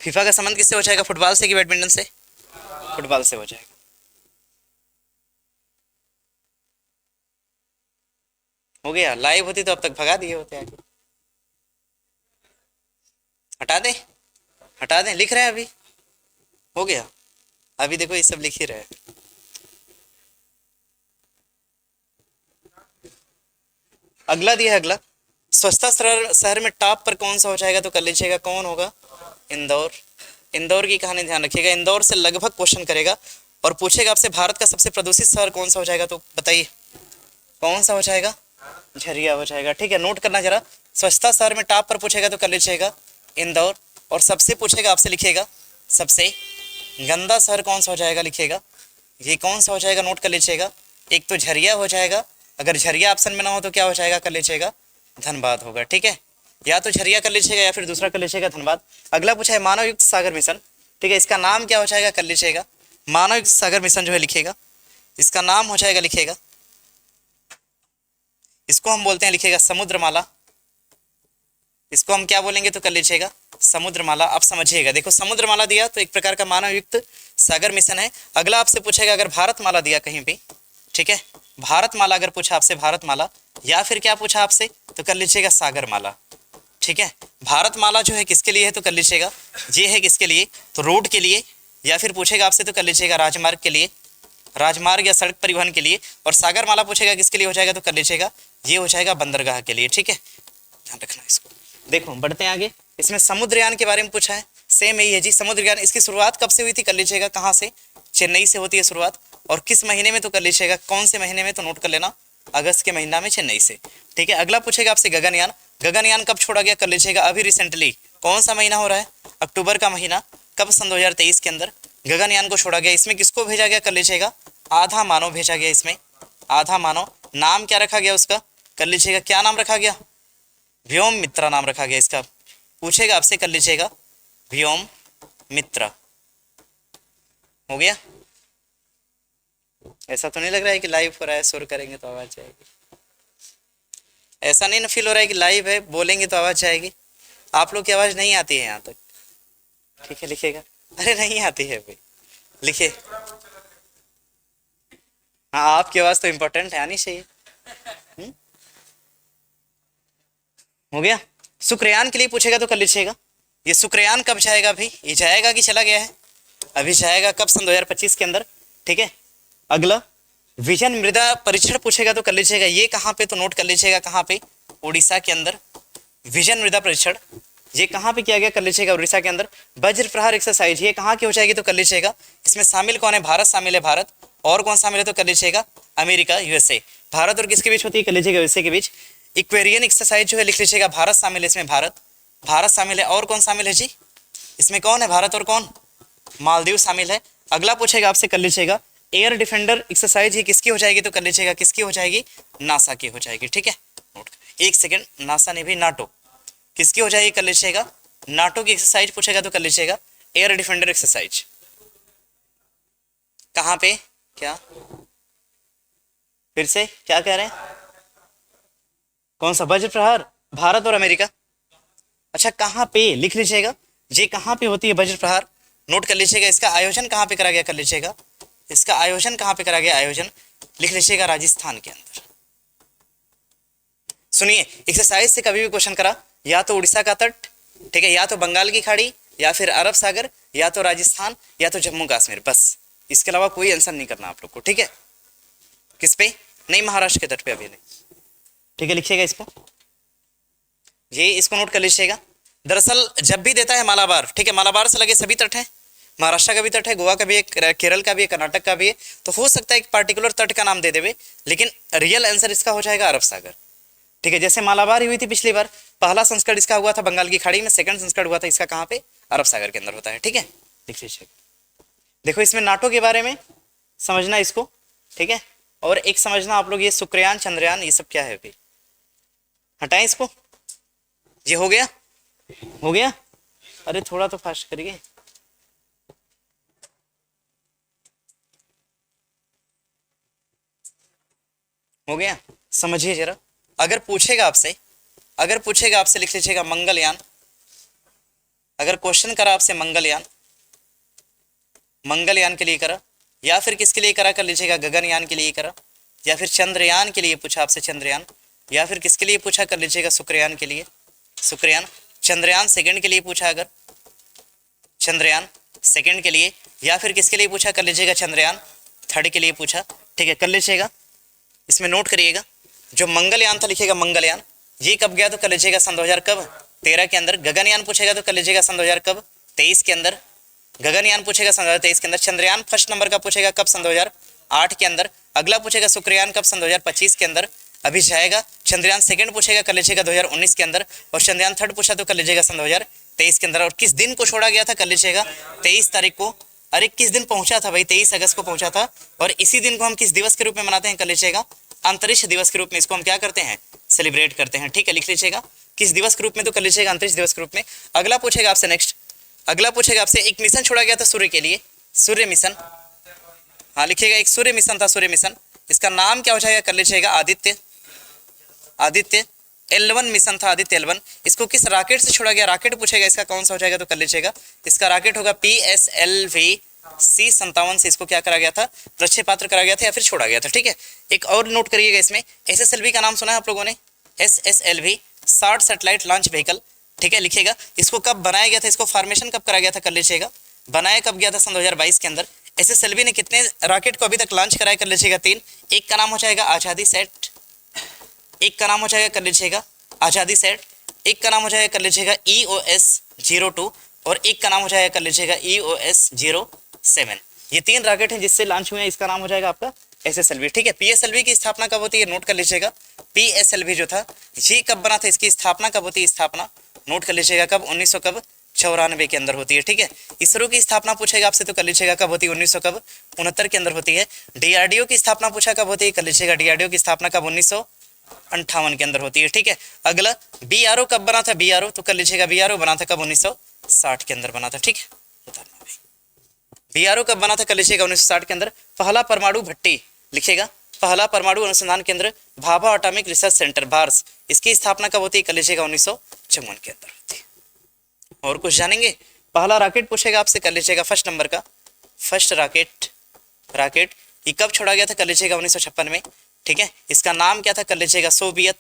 फीफा का संबंध किससे हो जाएगा, फुटबॉल से कि बैडमिंटन से, फुटबॉल से हो जाएगा। हो गया, लाइव होती तो अब तक भगा दिए होते आगे। हटा दें, हटा दें, लिख रहे हैं अभी, हो गया, अभी देखो ये सब लिख ही रहे हैं। अगला दिया है, अगला स्वच्छता शहर में टॉप पर कौन सा हो जाएगा, तो कर लीजिएगा, कौन होगा, इंदौर। इंदौर की कहानी ध्यान रखिएगा, इंदौर से लगभग क्वेश्चन करेगा और पूछेगा आपसे भारत का सबसे प्रदूषित शहर कौन सा हो जाएगा, तो बताइए कौन सा हो जाएगा, झरिया हो जाएगा। ठीक है, नोट करना जरा, स्वच्छता शहर में टॉप पर पूछेगा तो कर लीजिएगा इंदौर, और सबसे पूछेगा आपसे, लिखिएगा सबसे गंदा शहर कौन सा हो जाएगा, लिखिएगा ये कौन सा हो जाएगा, नोट कर लीजिएगा। एक तो झरिया हो जाएगा, अगर झरिया ऑप्शन में ना हो तो क्या हो जाएगा, कर लीजिएगा धनबाद होगा। ठीक है, या तो झरिया कर लीजिएगा या फिर दूसरा कर लीजिएगा धनबाद। अगला पूछा है मानव युक्त सागर मिशन, ठीक है, इसका नाम क्या हो जाएगा, कर लीजिएगा मानव युक्त सागर मिशन जो है, लिखिएगा इसका नाम हो जाएगा, लिखिएगा इसको हम बोलते हैं, लिखिएगा समुद्रमाला। इसको हम क्या बोलेंगे, तो कर लीजिएगा समुद्रमाला। आप समझिएगा, देखो समुद्रमाला दिया तो एक प्रकार का मानव युक्त सागर मिशन है। अगला आपसे पूछेगा अगर भारतमाला दिया कहीं भी, ठीक है, भारतमाला अगर पूछा आपसे, भारतमाला, या फिर क्या पूछा आपसे, तो कर लीजिएगा सागरमाला। ठीक है, भारतमाला जो है किसके लिए है, तो कर लीजिएगा ये है किसके लिए, तो रोड के लिए, या फिर पूछेगा आपसे तो कर लीजिएगा राजमार्ग के लिए, राजमार्ग या सड़क परिवहन के लिए। और सागरमाला पूछेगा किसके लिए हो जाएगा, तो कर लीजिएगा ये हो जाएगा बंदरगाह के लिए। ठीक है, ध्यान रखना इसको। देखो बढ़ते हैं आगे, इसमें समुद्रयान के बारे में पूछा है, सेम यही है जी, समुद्रयान। इसकी शुरुआत कब से हुई थी, कर लीजिएगा कहाँ से, चेन्नई से होती है शुरुआत, और किस महीने में, तो कर लीजिएगा कौन से महीने में, तो नोट कर लेना अगस्त के महीना में, चेन्नई से। ठीक है, अगला पूछेगा आपसे गगनयान, गगनयान कब छोड़ा गया, कर लीजिएगा अभी रिसेंटली, कौन सा महीना हो रहा है, अक्टूबर का महीना, कब, सन 2023 के अंदर गगनयान को छोड़ा गया। इसमें किसको भेजा गया, कर लीजिएगा आधा मानव भेजा गया, इसमें आधा मानव। नाम क्या रखा गया उसका, कर लीजिएगा क्या नाम रखा गया, व्योम मित्रा नाम रखा गया इसका। पूछेगा आपसे, कर लीजिएगा व्योम मित्रा। हो गया, ऐसा तो नहीं लग रहा है कि लाइव हो रहा है, सुर करेंगे तो आवाज जाएगी, ऐसा नहीं ना फील हो रहा है कि लाइव है, बोलेंगे तो आवाज जाएगी। आप लोग की आवाज नहीं आती है यहाँ तक, ठीक है, लिखिएगा, अरे नहीं आती है भाई, लिखिए, हाँ आपकी आवाज तो इम्पोर्टेंट है, आनी चाहिए। हो गया, शुक्रयान के लिए पूछेगा तो कर लीजिएगा, ये शुक्रयान कब जाएगा भाई, ये जाएगा कि चला गया है, अभी जाएगा, कब, सन 2025 के अंदर। ठीक है, अगला विजन मृदा परीक्षण पूछेगा तो कर लीजिएगा ये कहाँ पे, तो नोट कर लीजिएगा कहाँ पे, उड़ीसा के अंदर, विजन मृदा परीक्षण ये कहाँ पे किया गया, कर लीजिएगा उड़ीसा के अंदर। वज्र प्रहार एक्सरसाइज ये कहाँ की हो जाएगी, तो कर लीजिएगा इसमें शामिल कौन है, भारत शामिल है, भारत और कौन शामिल है, तो कर लीजिएगा अमेरिका यूएसए। भारत और किसके बीच होती है, कर लीजिएगा यूएसए के बीच। इक्वेरियन एक्सरसाइज जो है लिख लीजिएगा भारत शामिल है, इसमें भारत शामिल है, और कौन शामिल है जी, इसमें कौन है, भारत और कौन, मालदीव शामिल है। अगला पूछेगा आपसे, कर लीजिएगा एयर डिफेंडर एक्सरसाइज ये किसकी हो जाएगी, तो कर लीजिएगा किसकी हो जाएगी, नासा की हो जाएगी। ठीक है, एक सेकेंड, नासा ने भी, नाटो किसकी हो जाएगी, कर लीजिएगा नाटो की एक्सरसाइज पूछेगा तो कर लीजिएगा एयर डिफेंडर एक्सरसाइज। कहाँ पे, क्या फिर से क्या कह रहे हैं, कौन सा, वज्र प्रहार, भारत और अमेरिका। अच्छा कहाँ पे लिख लीजिएगा, ये कहाँ पे होती है वज्र प्रहार, नोट कर लीजिएगा। इसका आयोजन कहाँ पे करा गया, कर लीजिएगा इसका आयोजन कहाँ पे करा गया, आयोजन लिख लीजिएगा राजस्थान के अंदर। सुनिए, एक्सरसाइज से कभी भी क्वेश्चन करा, या तो उड़ीसा का तट, ठीक है, या तो बंगाल की खाड़ी, या फिर अरब सागर, या तो राजस्थान, या तो जम्मू कश्मीर, बस इसके अलावा कोई आंसर नहीं करना आप लोग को। ठीक है, किस पे, नहीं महाराष्ट्र के तट पे अभी नहीं। ठीक है, लिखिएगा इसको, ये इसको नोट कर लीजिएगा। दरअसल जब भी देता है मालाबार, ठीक है, मालाबार से लगे सभी तट हैं, महाराष्ट्र का भी तट है, गोवा का भी है, केरल का भी है, कर्नाटक का भी है, तो हो सकता है एक पार्टिकुलर तट का नाम दे देवे, लेकिन रियल आंसर इसका हो जाएगा अरब सागर। ठीक है, जैसे मालाबार हुई थी पिछली बार, पहला संस्करण इसका हुआ था बंगाल की खाड़ी में, सेकंड संस्करण हुआ था इसका कहाँ पे, अरब सागर के अंदर होता है। ठीक है, लिख लीजिए। देखो इसमें नाटो के बारे में समझना इसको, ठीक है, और एक समझना आप लोग ये शुक्रयान चंद्रयान ये सब क्या है, अभी हटाएं इसको। ये हो गया, हो गया, अरे थोड़ा तो फास्ट करिए। हो गया, समझिए जरा। अगर पूछेगा आपसे, लिख लीजिएगा मंगलयान। अगर क्वेश्चन करा आपसे मंगलयान, मंगलयान के लिए करा, या फिर किसके लिए करा, कर लीजिएगा गगनयान के लिए करा, या फिर चंद्रयान के लिए पूछा आपसे, चंद्रयान, या फिर किसके लिए पूछा, कर लीजिएगा शुक्रयान के लिए, शुक्रयान। चंद्रयान सेकंड के लिए पूछा, अगर चंद्रयान सेकंड के लिए, या फिर किसके लिए पूछा, कर लीजिएगा चंद्रयान थर्ड के लिए पूछा। ठीक है, कर लीजिएगा, इसमें नोट करिएगा। जो मंगलयान था लिखिएगा मंगलयान, ये कब गया, तो कर लीजिएगा सन 2000 कब, 13 के अंदर। गगनयान पूछेगा तो कर लीजिएगा सन 2000 कब, 23 के अंदर। गगनयान पूछेगा सन 2023 के अंदर। चंद्रयान फर्स्ट नंबर का पूछेगा कब, सन 2008 के अंदर। अगला पूछेगा शुक्रयान कब, सन 2025 के अंदर अभी जाएगा। चंद्रयान सेकंड पूछेगा, कर लीजिएगा 2019 के अंदर। और चंद्रयान थर्ड पूछा तो कर लीजिएगा सन 2023 के अंदर। और किस दिन को छोड़ा गया था, कर लीजिएगा 23 तारीख को। अरे किस दिन पहुंचा था भाई, 23 अगस्त को पहुंचा था। और इसी दिन को हम किस दिवस के रूप में मनाते हैं, कर लीजिएगा अंतरिक्ष दिवस के रूप में इसको हम क्या करते हैं, सेलिब्रेट करते हैं। ठीक है, लिख लीजिएगा किस दिवस के रूप में, तो कर लीजिएगा अंतरिक्ष दिवस के रूप में। अगला पूछेगा आपसे नेक्स्ट, अगला पूछेगा आपसे एक मिशन छोड़ा गया था सूर्य के लिए, सूर्य मिशन। हाँ लिखिएगा, एक सूर्य मिशन था, सूर्य मिशन। इसका नाम क्या हो जाएगा, कर लीजिएगा आदित्य, आदित्य L1 मिशन था, आदित्य L1। इसको किस रॉकेट से छोड़ा गया, रॉकेट पूछेगा, इसका कौन सा हो जाएगा, तो कर लीजिएगा इसका रॉकेट होगा PSLV C57 से इसको क्या करा गया था, प्रक्षेपात्र करा गया था या फिर छोड़ा गया था। ठीक है, एक और नोट करिएगा इसमें, SSLV का नाम सुना है आप लोगों ने, SSLV short satellite launch vehicle. ठीक है, लिखिएगा इसको कब बनाया गया था, इसको फॉर्मेशन कब करा गया था, कर लीजिएगा बनाया कब गया था, सन 2022 के अंदर। SSLV ने कितने रॉकेट को अभी तक लॉन्च कराया, कर लीजिएगा 3। एक का नाम हो जाएगा आज़ादी सेट, एक का नाम हो जाएगा कर लीजिएगा आज़ादी सेट, एक का नाम हो जाएगा कर लीजिएगा EOS-02 और एक का नाम हो जाएगा कर लीजिएगा EOS-07। ये 3 रॉकेट हैं जिससे लॉन्च हुए हैं, इसका नाम हो जाएगा आपका SSLV। ठीक है, PSLV की स्थापना कब होती है, नोट कर लीजिएगा। PSLV जो था ये कब बना था, इसकी स्थापना कब होती है, स्थापना नोट कर लीजिएगा कब, 1994 के अंदर होती है। ठीक है, इसरो की स्थापना पूछेगा आपसे तो कर लीजिएगा कब होती है, 1969 के अंदर होती है। DRDO की स्थापना पूछा कब होती है, कर लीजिएगा DRDO की स्थापना कब, 1958 के अंदर होती है। ठीक है, अगला BRO कब बना था, BRO तो कर लीजिएगा BRO बना था कब, 1960 के अंदर बना था। ठीक है, BRO कब बना था, कर लीजिएगा 1960 के अंदर। पहला परमाणु भट्टी लिखिएगा, पहला परमाणु अनुसंधान केंद्र Bhabha atomic research centre verse, इसकी स्थापना कब होती है, कर लीजिएगा 1954 के अंदर होती है। और कुछ जानेंगे, पहला रॉकेट पूछेगा आपसे, कर लीजिएगा फर्स्ट नंबर का, फर्स्ट रॉकेट ये कब छोड़ा गया था, कर लीजिएगा 1956 में। ठीक है, इसका नाम क्या था, कर लीजिएगा सोवियत,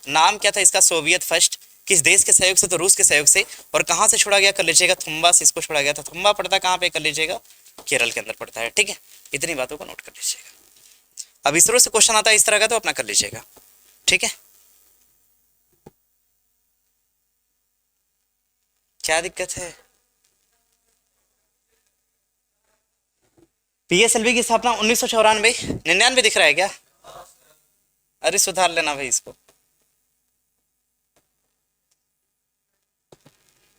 नाम क्या था इसका, सोवियत फर्स्ट। किस देश के सहयोग से, तो रूस के सहयोग से। और कहाँ से छोड़ा गया, कर लीजिएगा थुम्बा से इसको छोड़ा गया था। थुम्बा पड़ता कहाँ पे, कर लीजिएगा केरल के अंदर पड़ता है। ठीक है, इतनी बातों को नोट कर लीजिएगा। अब इसरो से क्वेश्चन आता है इस तरह का तो अपना कर लीजिएगा। ठीक है, क्या दिक्कत है? पीएसएलवी की स्थापना 1994, 99 दिख रहा है क्या? अरे सुधार लेना भाई इसको।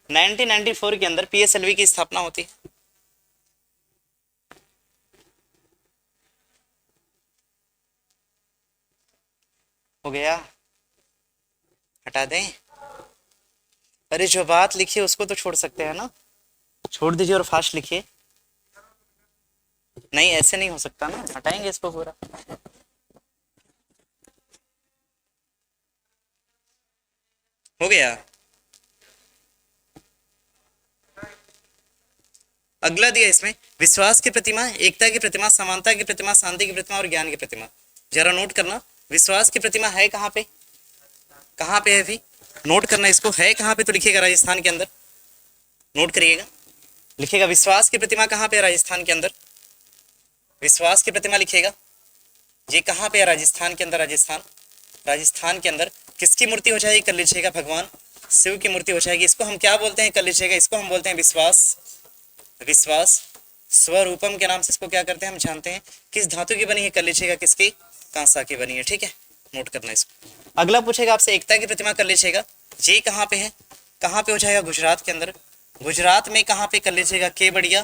1994 के अंदर पीएसएलवी की स्थापना होती है। हो गया, हटा दें? अरे जो बात लिखी है उसको तो छोड़ सकते हैं ना, छोड़ दीजिए और फास्ट लिखिए। नहीं ऐसे नहीं हो सकता ना, हटाएंगे इसको पूरा। हो गया। अगला दिया इसमें, विश्वास की प्रतिमा, एकता की प्रतिमा, समानता की प्रतिमा, शांति की प्रतिमा और ज्ञान की प्रतिमा। जरा नोट करना, विश्वास की प्रतिमा है कहाँ पे? कहाँ पे है अभी? नोट करना इसको, है कहाँ पे तो लिखिएगा राजस्थान के अंदर। नोट करिएगा, लिखिएगा विश्वास की प्रतिमा कहाँ पे है राजस्थान के अंदर। विश्वास की प्रतिमा लिखिएगा, ये कहाँ पे है राजस्थान के अंदर। राजस्थान, राजस्थान के अंदर किसकी मूर्ति हो जाएगी? कर लीजिएगा भगवान शिव की मूर्ति हो जाएगी। इसको हम क्या बोलते हैं? कर लीजिएगा, इसको हम बोलते हैं विश्वास। विश्वास स्वरूपम के नाम से इसको क्या करते हैं हम जानते हैं। किस धातु की बनी है? कर लीजिएगा किसकी? कांसा की बनी है। ठीक है, नोट करना इसको। अगला पूछेगा आपसे एकता की प्रतिमा, कर लीजिएगा ये कहाँ पे है? कहाँ पे हो जाएगा? गुजरात के अंदर। गुजरात में कहाँ पे? कर लीजिएगा केवड़िया।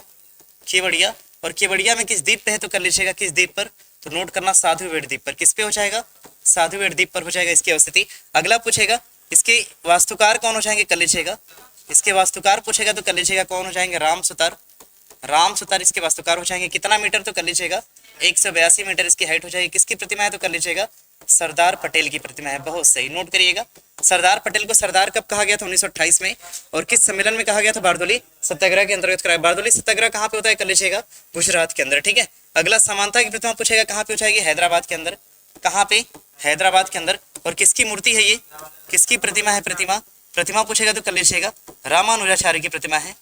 केवड़िया, और केवड़िया में किस द्वीप पे है? तो कर लीजिएगा किस द्वीप पर? तो नोट करना साधु वेड़ द्वीप पर। किस पे हो जाएगा? साधु वेड़ द्वीप पर हो जाएगा इसकी अवस्थिति। अगला पूछेगा इसके वास्तुकार कौन हो जाएंगे? कर लीजिएगा इसके वास्तुकार पूछेगा तो कर लीजिएगा कौन हो जाएंगे? राम सुतार। राम सुतार इसके वास्तुकार हो जाएंगे। कितना मीटर? तो कर लीजिएगा 182 मीटर इसकी हाइट हो जाएगी। किसकी प्रतिमा है? तो कर लीजिएगा सरदार पटेल की प्रतिमा है। बहुत सही, नोट करिएगा। सरदार पटेल को सरदार कब कहा गया था? 1928 में। और किस सम्मेलन में कहा गया था? बारदोली सत्याग्रह के अंतर्गत कराया। बारदोली सत्याग्रह कहाँ पे होता है? कर लीजिएगा गुजरात के अंदर। ठीक है, अगला समानता की प्रतिमा पूछेगा कहाँ पे हो जाएगी? हैदराबाद के अंदर। कहाँ पे? हैदराबाद के अंदर। और किसकी मूर्ति है ये? किसकी प्रतिमा है? प्रतिमा, प्रतिमा पूछेगा तो कर लीजिएगा रामानुजाचार्य की प्रतिमा है।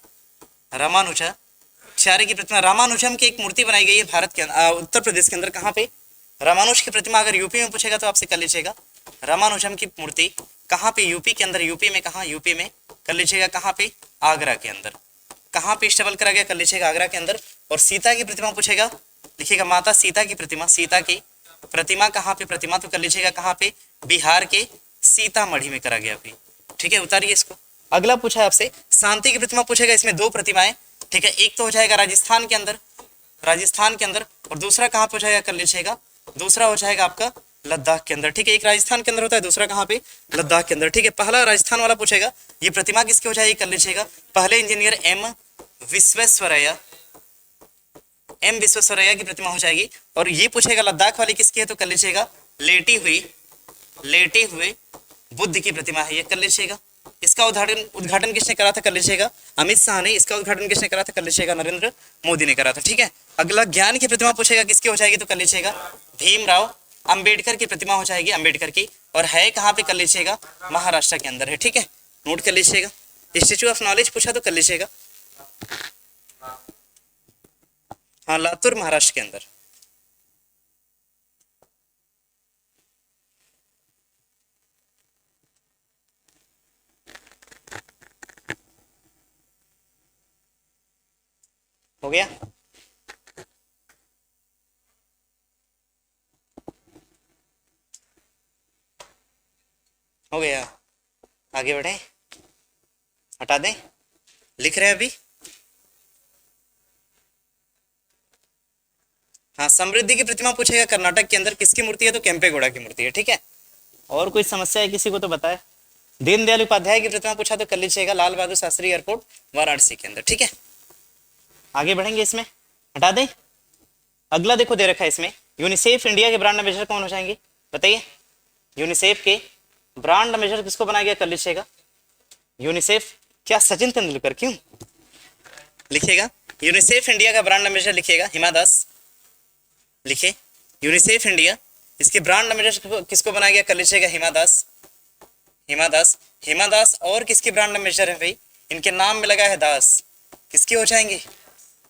रामानुजाचार्य की प्रतिमा, रामानुजम की एक मूर्ति बनाई गई है भारत के उत्तर प्रदेश के अंदर। कहाँ पे? रामानुज की प्रतिमा अगर यूपी में पूछेगा तो आपसे कर लीजिएगा रामानुजम की मूर्ति कहाँ पे? यूपी के अंदर। यूपी में कहाँ? यूपी में कर लीजिएगा कहाँ पे? आगरा के अंदर। कहाँ पे स्टेबल करा गया? कर लीजिएगा आगरा के अंदर। और सीता की प्रतिमा पूछेगा, लिखिएगा माता सीता की प्रतिमा। सीता की प्रतिमा कहाँ पे? प्रतिमा तो कर लीजिएगा कहाँ पे? बिहार के सीतामढ़ी में करा गया अभी। ठीक है, उतारिए इसको। अगला पूछा है आपसे शांति की प्रतिमा पूछेगा, इसमें दो प्रतिमाएं। ठीक है, एक तो हो जाएगा राजस्थान के अंदर, राजस्थान के अंदर, और दूसरा कहाँ पे हो जाएगा? कर लीजिएगा दूसरा हो जाएगा आपका लद्दाख के अंदर। ठीक है, एक राजस्थान के अंदर होता है, दूसरा कहाँ पे? लद्दाख के अंदर। ठीक है, पहला राजस्थान वाला पूछेगा ये प्रतिमा किसकी हो जाएगी? कर लीजिएगा पहले engineer M Visvesvaraya, M Visvesvaraya की प्रतिमा हो जाएगी। और ये पूछेगा लद्दाख वाली किसकी है? तो कर लीजिएगा लेटी हुए बुद्ध की प्रतिमा है, ये कर लीजिएगा। इसका उद्घाटन किसने करा था? कर लीजिएगा अमित शाह ने। इसका उद्घाटन किसने करा था? कर लीजिएगा नरेंद्र मोदी ने करा था। ठीक है, अगला ज्ञान की प्रतिमा पूछेगा किसकी हो जाएगी? तो कर लीजिएगा भीमराव अंबेडकर की प्रतिमा हो जाएगी, अंबेडकर की। और है कहाँ पे? कर लीजिएगा महाराष्ट्र के अंदर है। ठीक है, नोट कर लीजिएगा। स्टेच्यू ऑफ नॉलेज पूछा तो कर लीजिएगा, हाँ लातूर महाराष्ट्र के अंदर। हो गया, हो गया। आगे बढ़े, हटा दें? लिख रहे हैं अभी? हाँ, समृद्धि की प्रतिमा पूछेगा कर्नाटक के अंदर किसकी मूर्ति है? तो केम्पेगौड़ा की मूर्ति है। ठीक है, और कोई समस्या है किसी को तो बताए। दीनदयाल उपाध्याय की प्रतिमा पूछा तो कर लीजिएगा लाल बहादुर शास्त्री एयरपोर्ट वाराणसी के अंदर। ठीक है, आगे बढ़ेंगे इसमें, हटा दें? अगला देखो दे रखा है इसमें, यूनिसेफ इंडिया के ब्रांड एम्बेसडर कौन हो जाएंगे? बताइए। यूनिसेफ के ब्रांड एम्बेसडर किसको बनाया गया? कर लीजिएगा यूनिसेफ, क्या सचिन तेंदुलकर? क्यों? लिखिएगा यूनिसेफ इंडिया का ब्रांड एम्बेसडर, लिखिएगा हिमा दास। लिखिए यूनिसेफ इंडिया, इसके ब्रांड एम्बेसडर किसको बनाया गया? कर लीजिएगा हिमा दास। हिमा दास, हिमा दास और किसकी ब्रांड एम्बेसडर है भाई? इनके नाम में लगा है दास, किसकी हो जाएंगे?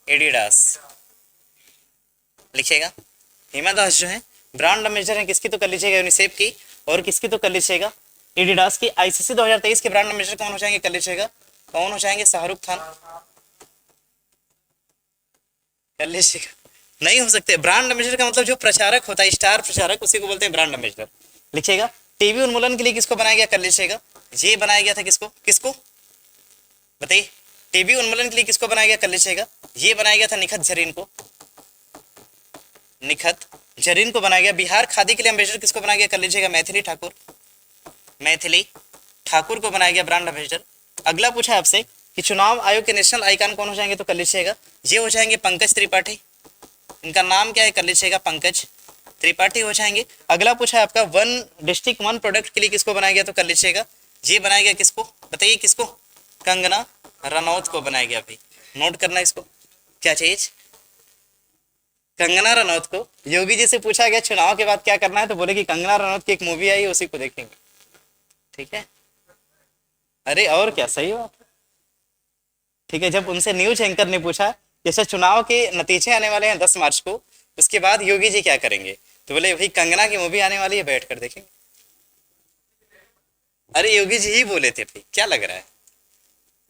एडिडास। लिखिएगा हिमा दास जो है ब्रांड एम्बेसडर है किसकी? तो कर लीजिएगा यूनिसेफ की। और किसकी? तो कर लीजिएगा एडिडास की। आईसीसी 2023 के ब्रांड एम्बेसडर कौन हो जाएंगे? कर लीजिएगा कौन हो जाएंगे? शाहरुख खान। कर लीजिएगा, नहीं हो सकते। ब्रांड एम्बेसडर का मतलब जो प्रचारक होता है, स्टार प्रचारक, उसी को बोलते हैं ब्रांड एम्बेसडर। लिखिएगा, टीवी उन्मूलन के लिए किसको बनाया गया? कर लीजिएगा, ये बनाया गया था किसको? किसको बताइए? टीबी उन्मूलन के लिए किसको बनाया गया? कर लीजिएगा, ये बनाया गया था निखत जरीन को। निखत जरीन को बनाया गया। बिहार खादी के लिए एम्बेसडर किसको बनाया गया? कर लीजिएगा, मैथिली ठाकुर। मैथिली ठाकुर को बनाया गया ब्रांड एम्बेसडर। अगला पूछा है आपसे कि चुनाव आयोग के नेशनल आइकन कौन हो जाएंगे? तो कर लीजिएगा, ये हो जाएंगे पंकज त्रिपाठी। इनका नाम क्या है? कर लीजिएगा, पंकज त्रिपाठी हो जाएंगे। अगला पूछा है आपका वन डिस्ट्रिक्ट वन प्रोडक्ट के लिए किसको बनाया गया? तो कर लीजिएगा, ये बनाया गया किसको? बताइए किसको? कंगना रनौत को बनाया गया। भाई नोट करना इसको, क्या चीज? कंगना रनौत को। योगी जी से पूछा गया चुनाव के बाद क्या करना है, तो बोले कि कंगना रनौत की एक मूवी आई, उसी को देखेंगे। ठीक है, अरे और क्या, सही हो। ठीक है, जब उनसे न्यूज एंकर ने पूछा जैसे चुनाव के नतीजे आने वाले हैं 10 मार्च को, उसके बाद योगी जी क्या करेंगे, तो बोले भाई कंगना की मूवी आने वाली है, बैठ कर देखेंगे। अरे योगी जी ही बोले थे भाई, क्या लग रहा है?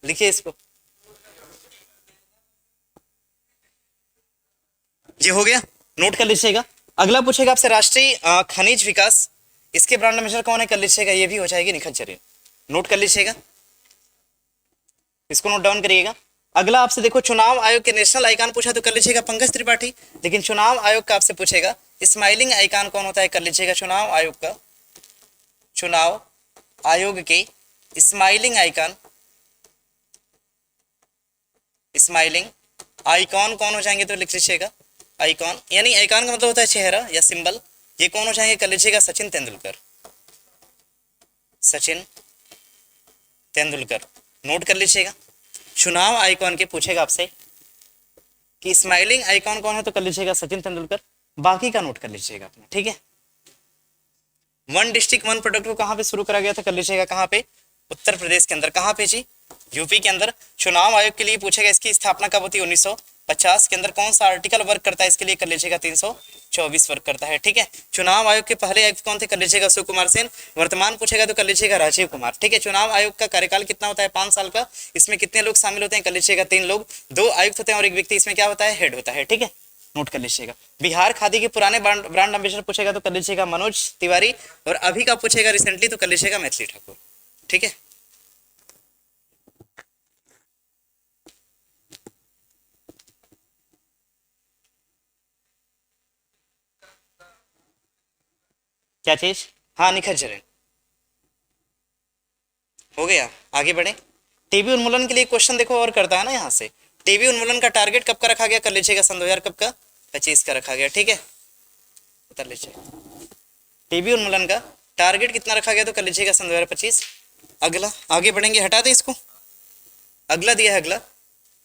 लिखिए इसको, ये हो गया, नोट कर लीजिएगा। अगला पूछेगा आपसे राष्ट्रीय खनिज विकास, इसके ब्रांड एम्बेसडर कौन है? कर लीजिएगा, ये भी हो जाएगी निखत जरीन। नोट कर लीजिएगा, इसको नोट डाउन करिएगा। अगला आपसे देखो चुनाव आयोग के नेशनल आइकन पूछा, तो कर लीजिएगा पंकज त्रिपाठी। लेकिन चुनाव आयोग का आपसे पूछेगा स्माइलिंग आइकन कौन होता है? कर लीजिएगा, चुनाव आयोग का, चुनाव आयोग के स्माइलिंग आइकन, स्माइलिंग आइकॉन कौन हो जाएंगे? तो लिख लीजिएगा आइकॉन, यानी आइकॉन का मतलब होता है चेहरा या सिंबल। ये कौन हो जाएंगे? कर लीजिएगा, सचिन तेंदुलकर। सचिन तेंदुलकर, नोट कर लीजिएगा। चुनाव आइकॉन के पूछेगा आपसे कि स्माइलिंग आइकॉन कौन है, तो कर लीजिएगा सचिन तेंदुलकर। बाकी का नोट कर लीजिएगा अपना, ठीक है। वन डिस्ट्रिक्ट वन प्रोडक्ट को कहाँ पे शुरू करा गया था? कर लीजिएगा, कहाँ पे? उत्तर प्रदेश के अंदर। कहाँ पे जी? यूपी के अंदर। चुनाव आयोग के लिए पूछेगा इसकी स्थापना कब होती है? 1950 के अंदर। कौन सा आर्टिकल वर्क करता है इसके लिए? कर लीजिएगा, 324 वर्क करता है, ठीक है। चुनाव आयोग के पहले आयुक्त कौन थे? कर लीजिएगा, अशोक कुमार सेन। वर्तमान पूछेगा तो कर लीजिएगा, राजीव कुमार, ठीक है। चुनाव आयोग का कार्यकाल कितना होता है? 5 साल का। इसमें कितने लोग शामिल होते हैं? कर लीजिएगा, 3 लोग। 2 आयुक्त होते हैं और 1 व्यक्ति इसमें क्या होता है? हेड होता है, ठीक है। नोट कर लीजिएगा। बिहार खादी के पुराने ब्रांड एम्बेसडर पूछेगा तो कर लीजिएगा मनोज तिवारी, और अभी का पूछेगा रिसेंटली तो कर लीजिएगा मैथिली ठाकुर, ठीक है। क्या चीज? हाँ, निखत जरीन। हो गया, आगे बढ़े। टीबी उन्मूलन के लिए क्वेश्चन देखो और करता है ना यहाँ से। टीबी उन्मूलन का टारगेट कब का रखा गया? कर लीजिएगा, सन 2000 कब का? 25 का रखा गया, ठीक है। उतर लीजिए, टीबी उन्मूलन का टारगेट कितना रखा गया? तो कर लीजिएगा सन 2025। अगला आगे बढ़ेंगे, हटा दें इसको। अगला दिया है,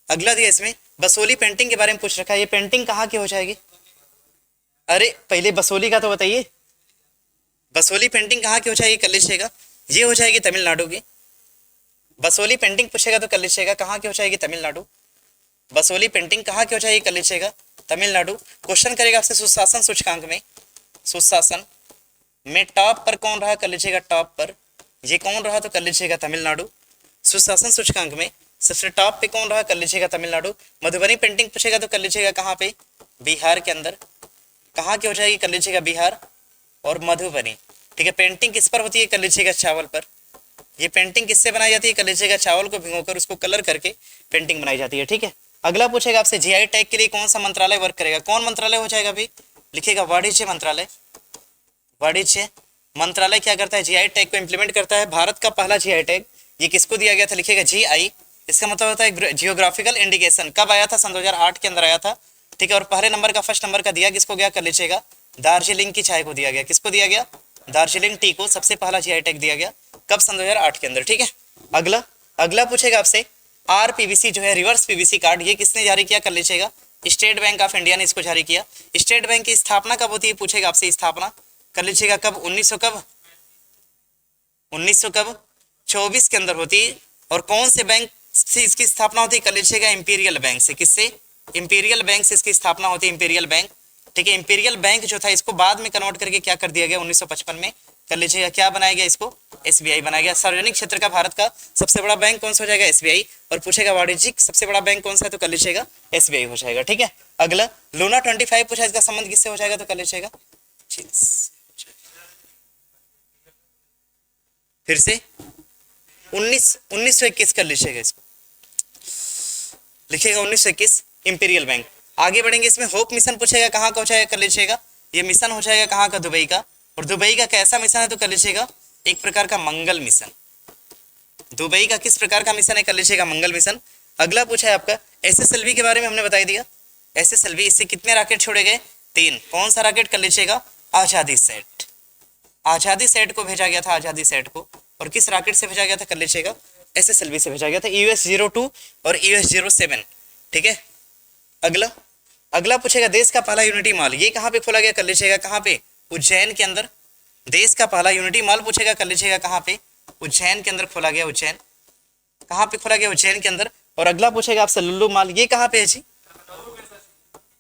अगला दिया इसमें बसोली पेंटिंग के बारे में पूछ रखा है। ये पेंटिंग कहाँ की हो जाएगी? अरे पहले बसोली का तो बताइए, बसोली पेंटिंग कहाँ की हो जाएगी? कर लीजिएगा, ये हो जाएगी तमिलनाडु की। बसोली पेंटिंग पूछेगा तो कर लीजिएगा, कहाँ की हो जाएगी? तमिलनाडु। बसोली पेंटिंग कहाँ की हो जाएगी? कर लीजिएगा, तमिलनाडु। क्वेश्चन करेगा आपसे सुशासन सूचकांक में, सुशासन में टॉप पर कौन रहा? कर लीजिएगा, टॉप पर ये कौन रहा? तो कर लीजिएगा तमिलनाडु। सुशासन सूचकांक में सबसे टॉप पे कौन रहा? कर लीजिएगा तमिलनाडु। मधुबनी पेंटिंग पूछेगा तो कर लीजिएगा, कहाँ पे? बिहार के अंदर। कहाँ की हो जाएगी? कर लीजिएगा बिहार और मधुबनी, ठीक है। पेंटिंग किस पर होती है? कर लीजिएगा चावल पर। ये पेंटिंग किससे बनाई जाती है? कर लीजिएगा चावल को भिगोकर उसको कलर करके पेंटिंग बनाई जाती है, ठीक है। अगला पूछेगा आपसे जीआई टैग के लिए कौन सा मंत्रालय वर्क करेगा? कौन मंत्रालय हो जाएगा अभी? लिखिएगा, वाणिज्य मंत्रालय। वाणिज्य मंत्रालय क्या करता है? जीआई टैग को इंप्लीमेंट करता है। भारत का पहला जीआई टैग ये किसको दिया गया था? लिखिएगा जीआई, इसका मतलब होता है जियोग्राफिकल इंडिकेशन। कब आया था? सन 2008 के अंदर आया था, ठीक है। और पहले नंबर का फर्स्ट नंबर का दिया किसको गया? कर लीजिएगा, दार्जिलिंग की चाय को दिया गया। किसको दिया गया? दार्जिलिंग टी को सबसे पहला जीआई टैग दिया गया। कब? सन 2008 के अंदर, ठीक है। अगला पूछेगा आपसे आरपीवीसी जो है रिवर्स पीवीसी कार्ड, ये किसने जारी किया? कर लीजिएगा, स्टेट बैंक ऑफ इंडिया ने इसको जारी किया। स्टेट बैंक की स्थापना कब होती है? पूछेगा आपसे स्थापना, कर लीजिएगा कब? 1924 के अंदर होती है। और कौन से बैंक से इसकी स्थापना होती है? कर लीजिएगा इंपीरियल बैंक से। किससे? इंपीरियल बैंक से इसकी स्थापना होती है, इंपीरियल बैंक, ठीक है। इंपीरियल बैंक जो था इसको बाद में कन्वर्ट करके क्या कर दिया गया? 1955 में कर लीजिएगा क्या बनाया गया इसको, एसबीआई बनाया गया। सार्वजनिक क्षेत्र का भारत का सबसे बड़ा बैंक कौन सा हो जाएगा, एसबीआई। और पूछेगा वाणिज्यिक सबसे बड़ा बैंक कौन सा है, तो कर लीजिएगा एसबीआई हो जाएगा। ठीक है, अगला लूना 25 पूछा, इसका संबंध किससे हो जाएगा, तो कर लीजिएगा फिर से 1921 कर लीजिएगा इसको, लिखिएगा 1921 इंपीरियल बैंक। आगे बढ़ेंगे, इसमें होप मिशन पूछेगा कहाँ का हो जाएगा, कर लीजिएगा ये मिशन हो जाएगा कहाँ का, दुबई का। और दुबई का कैसा मिशन है, तो कर लीजिएगा एक प्रकार का मंगल मिशन। दुबई का किस प्रकार का मिशन है, कर लीजिएगा मंगल मिशन। अगला पूछा है आपका एसएसएलवी के बारे में हमने बता दिया। एसएसएलवी, इससे कितने रॉकेट छोड़े गए, 3। कौन सा रॉकेट, कर लीजिएगा आजादी सेट। आजादी सेट को भेजा गया था, आजादी सेट को। और किस रॉकेट से भेजा गया था, कर लीजिएगा एसएसएलवी से भेजा गया था, US-02 और US-07। ठीक है, अगला पूछेगा देश का पहला यूनिटी मॉल, ये कहाँ पे खोला गया, कर लीजिएगा कहाँ पे, उज्जैन के अंदर। देश का पहला यूनिटी मॉल पूछेगा, कर लीजिएगा कहाँ पे, उज्जैन के अंदर खोला गया। उज्जैन कहाँ पे खोला गया, उज्जैन के अंदर। और अगला पूछेगा आपसे लुल्लू मॉल, ये कहाँ पे है जी,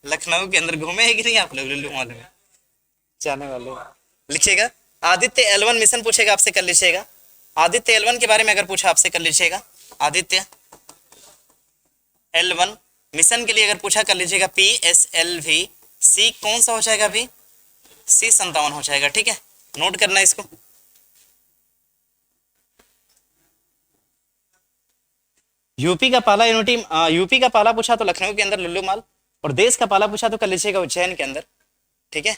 लखनऊ के अंदर। घूमे है कि नहीं आप लोग लुल्लू मॉल में, जाने वाले, लिखिएगा। आदित्य L1 मिशन पूछेगा आपसे, कर लीजिएगा आदित्य L1 के बारे में अगर पूछा आपसे, कर लीजिएगा आदित्य L1 मिशन के लिए अगर पूछा, कर लीजिएगा PSLV। सी कौन सा हो जाएगा, अभी C57 हो जाएगा। ठीक है, नोट करना इसको। यूपी का पहला पूछा तो लखनऊ के अंदर लुल्लू मॉल, और देश का पहला पूछा तो कर लीजिएगा उज्जैन के अंदर। ठीक है,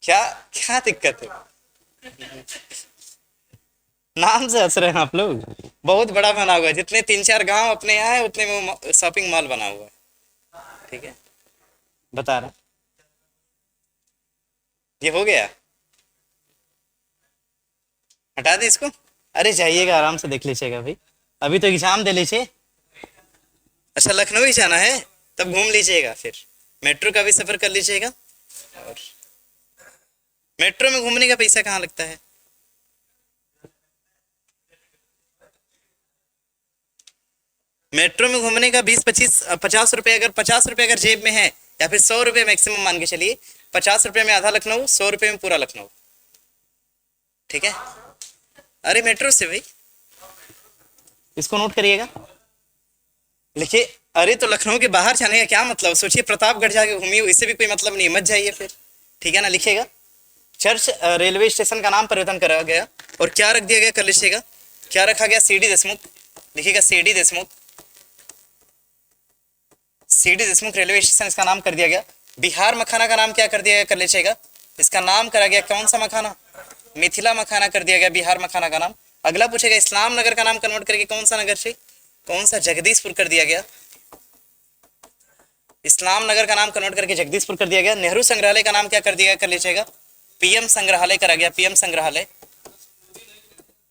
क्या दिक्कत है, नाम से हंस रहे हैं आप लोग। बहुत बड़ा बना हुआ है, जितने 3-4 गांव अपने यहाँ है उतने में शॉपिंग मॉल बना हुआ है। ठीक है, बता रहा, ये हो गया, हटा दे इसको। अरे जाइएगा आराम से देख लीजिएगा भाई, अभी तो एग्जाम दे लीजिए। अच्छा, लखनऊ ही जाना है, तब घूम लीजिएगा, फिर मेट्रो का भी सफर कर लीजिएगा। और मेट्रो में घूमने का पैसा कहाँ लगता है, मेट्रो में घूमने का 20-25-50 रुपये, अगर 50 रुपये अगर जेब में है, या फिर 100 रुपये मैक्सिमम मान के चलिए, 50 रुपये में आधा लखनऊ, 100 रुपये में पूरा लखनऊ। ठीक है, अरे मेट्रो से भाई, इसको नोट करिएगा, लिखिए। अरे तो लखनऊ के बाहर जाने का क्या मतलब, सोचिए प्रतापगढ़ जाके घूमिए, इससे भी कोई मतलब नहीं, मत जाइए फिर। ठीक है ना, लिखिएगा चर्च रेलवे स्टेशन का नाम परिवर्तन करा गया, और क्या रख दिया गया, कर लीजिएगा क्या रखा गया, सीडी देशमुख। लिखिएगा CD Deshmukh, CD Deshmukh railway station इसका नाम कर दिया गया। बिहार मखाना का नाम क्या कर दिया गया, कर लीजिएगा इसका नाम करा गया कौन सा मखाना, मिथिला मखाना कर दिया गया बिहार मखाना का नाम। अगला पूछेगा इस्लाम नगर का नाम कन्वर्ट करके कौन सा नगर से, कौन सा, जगदीशपुर कर दिया गया। इस्लाम नगर का नाम कन्वर्ट करके जगदीशपुर कर दिया गया। नेहरू संग्रहालय का नाम क्या कर दिया गया, कर लीजिएगा पीएम संग्रहालय करा गया, पीएम संग्रहालय,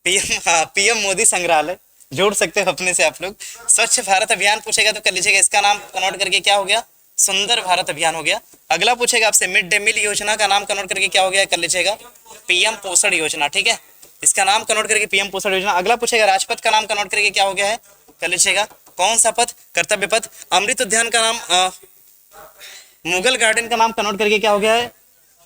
पीएम मोदी संग्रहालय, जोड़ सकते हो अपने से आप लोग। स्वच्छ भारत अभियान पूछेगा तो कर लीजिएगा इसका नाम कन्वर्ट करके क्या हो गया, सुंदर भारत अभियान हो गया। अगला पूछेगा आपसे मिड डे मील योजना का नाम कन्वर्ट करके क्या हो गया, कर लीजिएगा पीएम पोषण योजना। ठीक है, इसका नाम कन्वर्ट करके पीएम पोषण योजना। अगला पूछेगा राजपथ का नाम कन्वर्ट करके क्या हो गया है, कर लीजिएगा कौन सा पथ, कर्तव्य पथ। अमृत उद्यान का नाम मुगल गार्डन का नाम कन्वर्ट करके क्या हो गया है,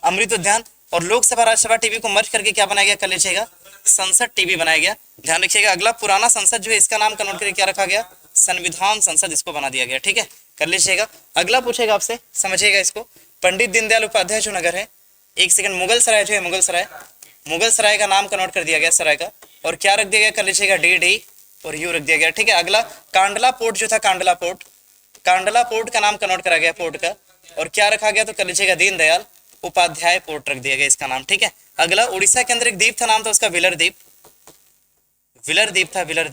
अमृत उद्यान। और लोकसभा राज्यसभा टीवी को मर्ज करके क्या बनाया गया, कर लीजिएगा संसद टीवी बनाया गया। ध्यान रखिएगा अगला पुराना संसद जो है इसका नाम कन्वर्ट करके क्या रखा गया, संविधान संसद इसको बना दिया गया। ठीक है, कर लीजिएगा। अगला पूछेगा आपसे, समझिएगा इसको, पंडित दीनदयाल उपाध्याय जो नगर है, एक सेकंड, मुगल सराय जो है, मुगल सराय का नाम कन्वर्ट कर दिया गया सराय का, और क्या रख दिया गया, कर लीजिएगा डी और यू रख दिया गया। ठीक है, अगला कांडला पोर्ट जो था, कांडला पोर्ट का नाम कन्वर्ट करा गया पोर्ट का, और क्या रखा गया, तो कर लीजिएगा दीनदयाल उपाध्याय पोर्ट रख दिया गया इसका नाम। ठीक है, अगला उड़ीसा के अंदर एक द्वीप था, नाम था उसका विलर द्वीप था, विलर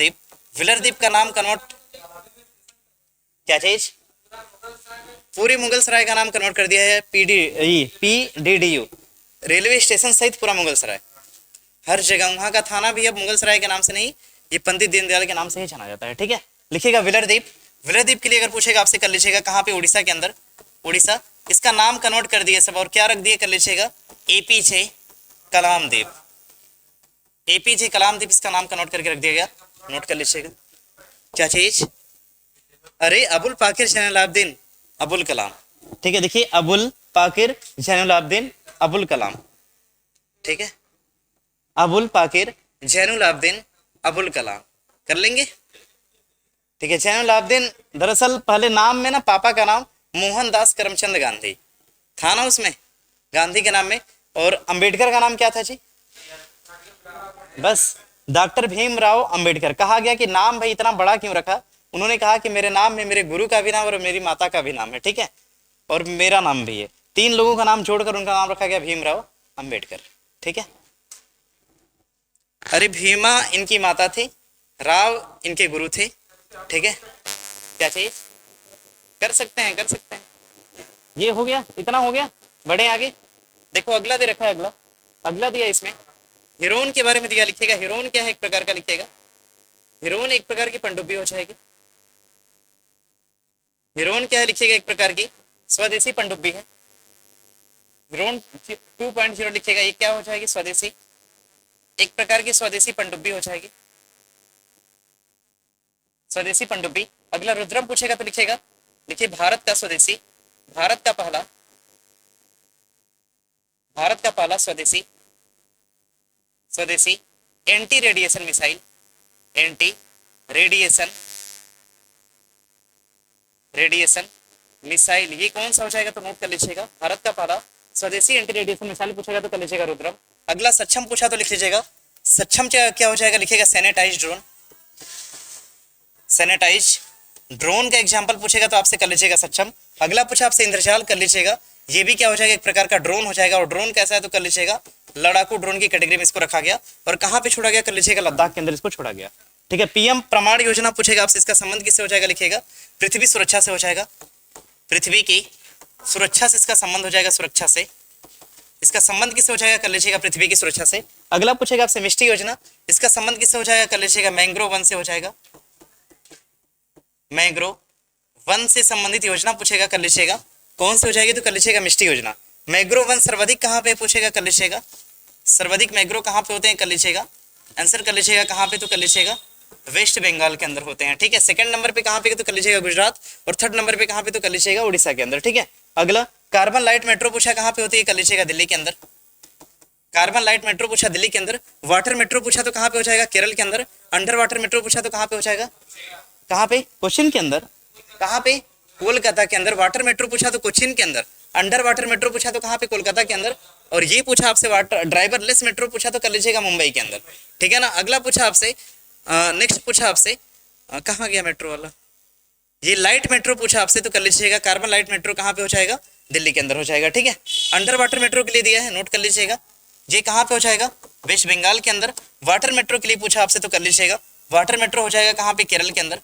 द्वीप का नाम कन्वर्ट, क्या चीज, पूरी मुगल सराय का नाम कन्वर्ट कर दिया है PDDU, रेलवे स्टेशन सहित पूरा मुगल सराय, हर जगह। वहां का थाना भी अब मुगल सराय के नाम से नहीं, ये पंडित दीनदयाल के नाम से ही जाना जाता है। ठीक है, लिखिएगा विलर द्वीप के लिए अगर पूछेगा आपसे, कर लीजिएगा कहाँ पे, उड़ीसा के अंदर, उड़ीसा। इसका नाम कन्वर्ट कर दिए सब, और क्या रख दिए, कर लीजिएगा APJ कलामद्वीप, APJ कलामद्वीप इसका नाम कन्वर्ट करके रख दिया गया, नोट कर लीजिएगा। क्या चीज, अरे अबुल पाकिर जैनुलाब्दीन अबुल कलाम। ठीक है, देखिए अबुल पाकिर जैनुलाब्दीन अबुल कलाम। ठीक है, अबुल पाकिर जैनुल आबदीन अबुल कलाम। कर लेंगे? ठीक है, जैनुल आबदीन दरअसल पहले नाम में ना पापा का नाम मोहनदास करमचंद गांधी था ना उसमें, गांधी के नाम में। और अंबेडकर का नाम क्या था जी? बस डॉक्टर भीमराव अंबेडकर। कहा गया कि नाम भाई इतना बड़ा क्यों रखा? उन्होंने कहा कि मेरे नाम में मेरे गुरु का भी नाम और मेरी माता का भी नाम है, ठीक है, और मेरा नाम भी है। तीन लोगों का नाम जोड़कर उनका नाम रखा गया भीमराव अंबेडकर, ठीक है। अरे भीमा इनकी माता थी, राव इनके गुरु थे, ठीक है। क्या चाहिए? कर सकते हैं, कर सकते हैं। ये हो गया, इतना हो गया। बढ़े आगे। देखो अगला दे रखा है, अगला अगला दिया इसमें हिरोन के बारे में दिया, लिखिएगा। हिरोन क्या है? एक प्रकार का लिखिएगा। हिरोन एक प्रकार की पनडुब्बी हो जाएगी। हिरोन क्या है? लिखिएगा एक प्रकार की स्वदेशी पनडुब्बी है। हिरोन 2.0 लिखिएगा। ये क्या हो जाएगी? स्वदेशी, एक प्रकार की स्वदेशी पनडुब्बी हो जाएगी, स्वदेशी पनडुब्बी। अगला रुद्रम पूछेगा तो लिखिएगा, देखिए भारत का स्वदेशी, भारत का पहला स्वदेशी स्वदेशी anti radiation missile, anti radiation missile, ये कौन सा हो जाएगा? तो नोट कर लीजिएगा। भारत का पहला स्वदेशी एंटी रेडिएशन मिसाइल पूछेगा तो कर लीजिएगा रुद्रम। अगला सक्षम पूछा तो लिख लीजिएगा। सक्षम क्या हो जाएगा? लिखिएगा सैनिटाइज ड्रोन। सैनिटाइज ड्रोन का एग्जाम्पल पूछेगा तो आपसे कर लीजिएगा सक्षम। अगला पूछा आपसे इंद्रजाल, कर लीजिएगा। ये भी क्या हो जाएगा? एक प्रकार का ड्रोन हो जाएगा। और ड्रोन कैसा है तो कर लीजिएगा लड़ाकू ड्रोन की कैटेगरी में इसको रखा गया। और कहाँ पे छोड़ा गया? कर लीजिएगा लद्दाख के अंदर इसको छोड़ा गया, ठीक है। पीएम प्रमाण योजना पूछेगा आपसे, इसका संबंध किससे हो जाएगा? लिखिएगा पृथ्वी सुरक्षा से हो जाएगा। पृथ्वी की सुरक्षा से इसका संबंध हो जाएगा, सुरक्षा से इसका संबंध किससे हो जाएगा? कर लीजिएगा पृथ्वी की सुरक्षा से। अगला पूछेगा आपसे मिष्टी योजना, इसका संबंध किससे हो जाएगा? कर लीजिएगा मैंग्रोव वन से हो जाएगा। मैंग्रोव वन से संबंधित योजना पूछेगा, कर लीजिएगा कौन से हो जाएगी? तो कर लीजिएगा मिष्टी योजना। मैंग्रोव वन सर्वाधिक कहाँ पे पूछेगा? कर लीजिएगा सर्वाधिक मैंग्रोव कहाँ पे होते हैं? कर लीजिएगा आंसर कर लीजिएगा कहाँ पे? तो कर लीजिएगा वेस्ट बंगाल के अंदर होते हैं, ठीक है। सेकंड नंबर पे कहाँ पे? तो कर लीजिएगा गुजरात। और थर्ड नंबर पे कहाँ पे? तो कर लीजिएगा उड़ीसा के अंदर, ठीक है। अगला कार्बन लाइट मेट्रो पूछा कहाँ पे होती है? कर लीजिएगा दिल्ली के अंदर। कार्बन लाइट मेट्रो पूछा दिल्ली के अंदर। वाटर मेट्रो पूछा तो कहाँ पे हो जाएगा? केरल के अंदर। अंडर वाटर मेट्रो पूछा तो कहाँ पे हो जाएगा? कहाँ पे? कोचिन के अंदर। कहाँ पे? कोलकाता के अंदर। वाटर मेट्रो पूछा तो कोचिन के अंदर। अंडर वाटर मेट्रो पूछा तो कहाँ पे? कोलकाता के अंदर। और ये पूछा आपसे वाटर ड्राइवरलेस मेट्रो पूछा तो कर लीजिएगा मुंबई के अंदर, ठीक है ना। अगला पूछा आपसे, नेक्स्ट पूछा आपसे, कहाँ गया मेट्रो वाला? ये लाइट मेट्रो पूछा आपसे तो कर लीजिएगा कार्बन लाइट मेट्रो कहाँ पे हो जाएगा? दिल्ली के अंदर हो जाएगा, ठीक है। अंडर वाटर मेट्रो के लिए दिया है, नोट कर लीजिएगा। ये कहाँ पे हो जाएगा? वेस्ट बंगाल के अंदर। वाटर मेट्रो के लिए पूछा आपसे तो कर लीजिएगा वाटर मेट्रो हो जाएगा कहाँ पे? केरल के अंदर,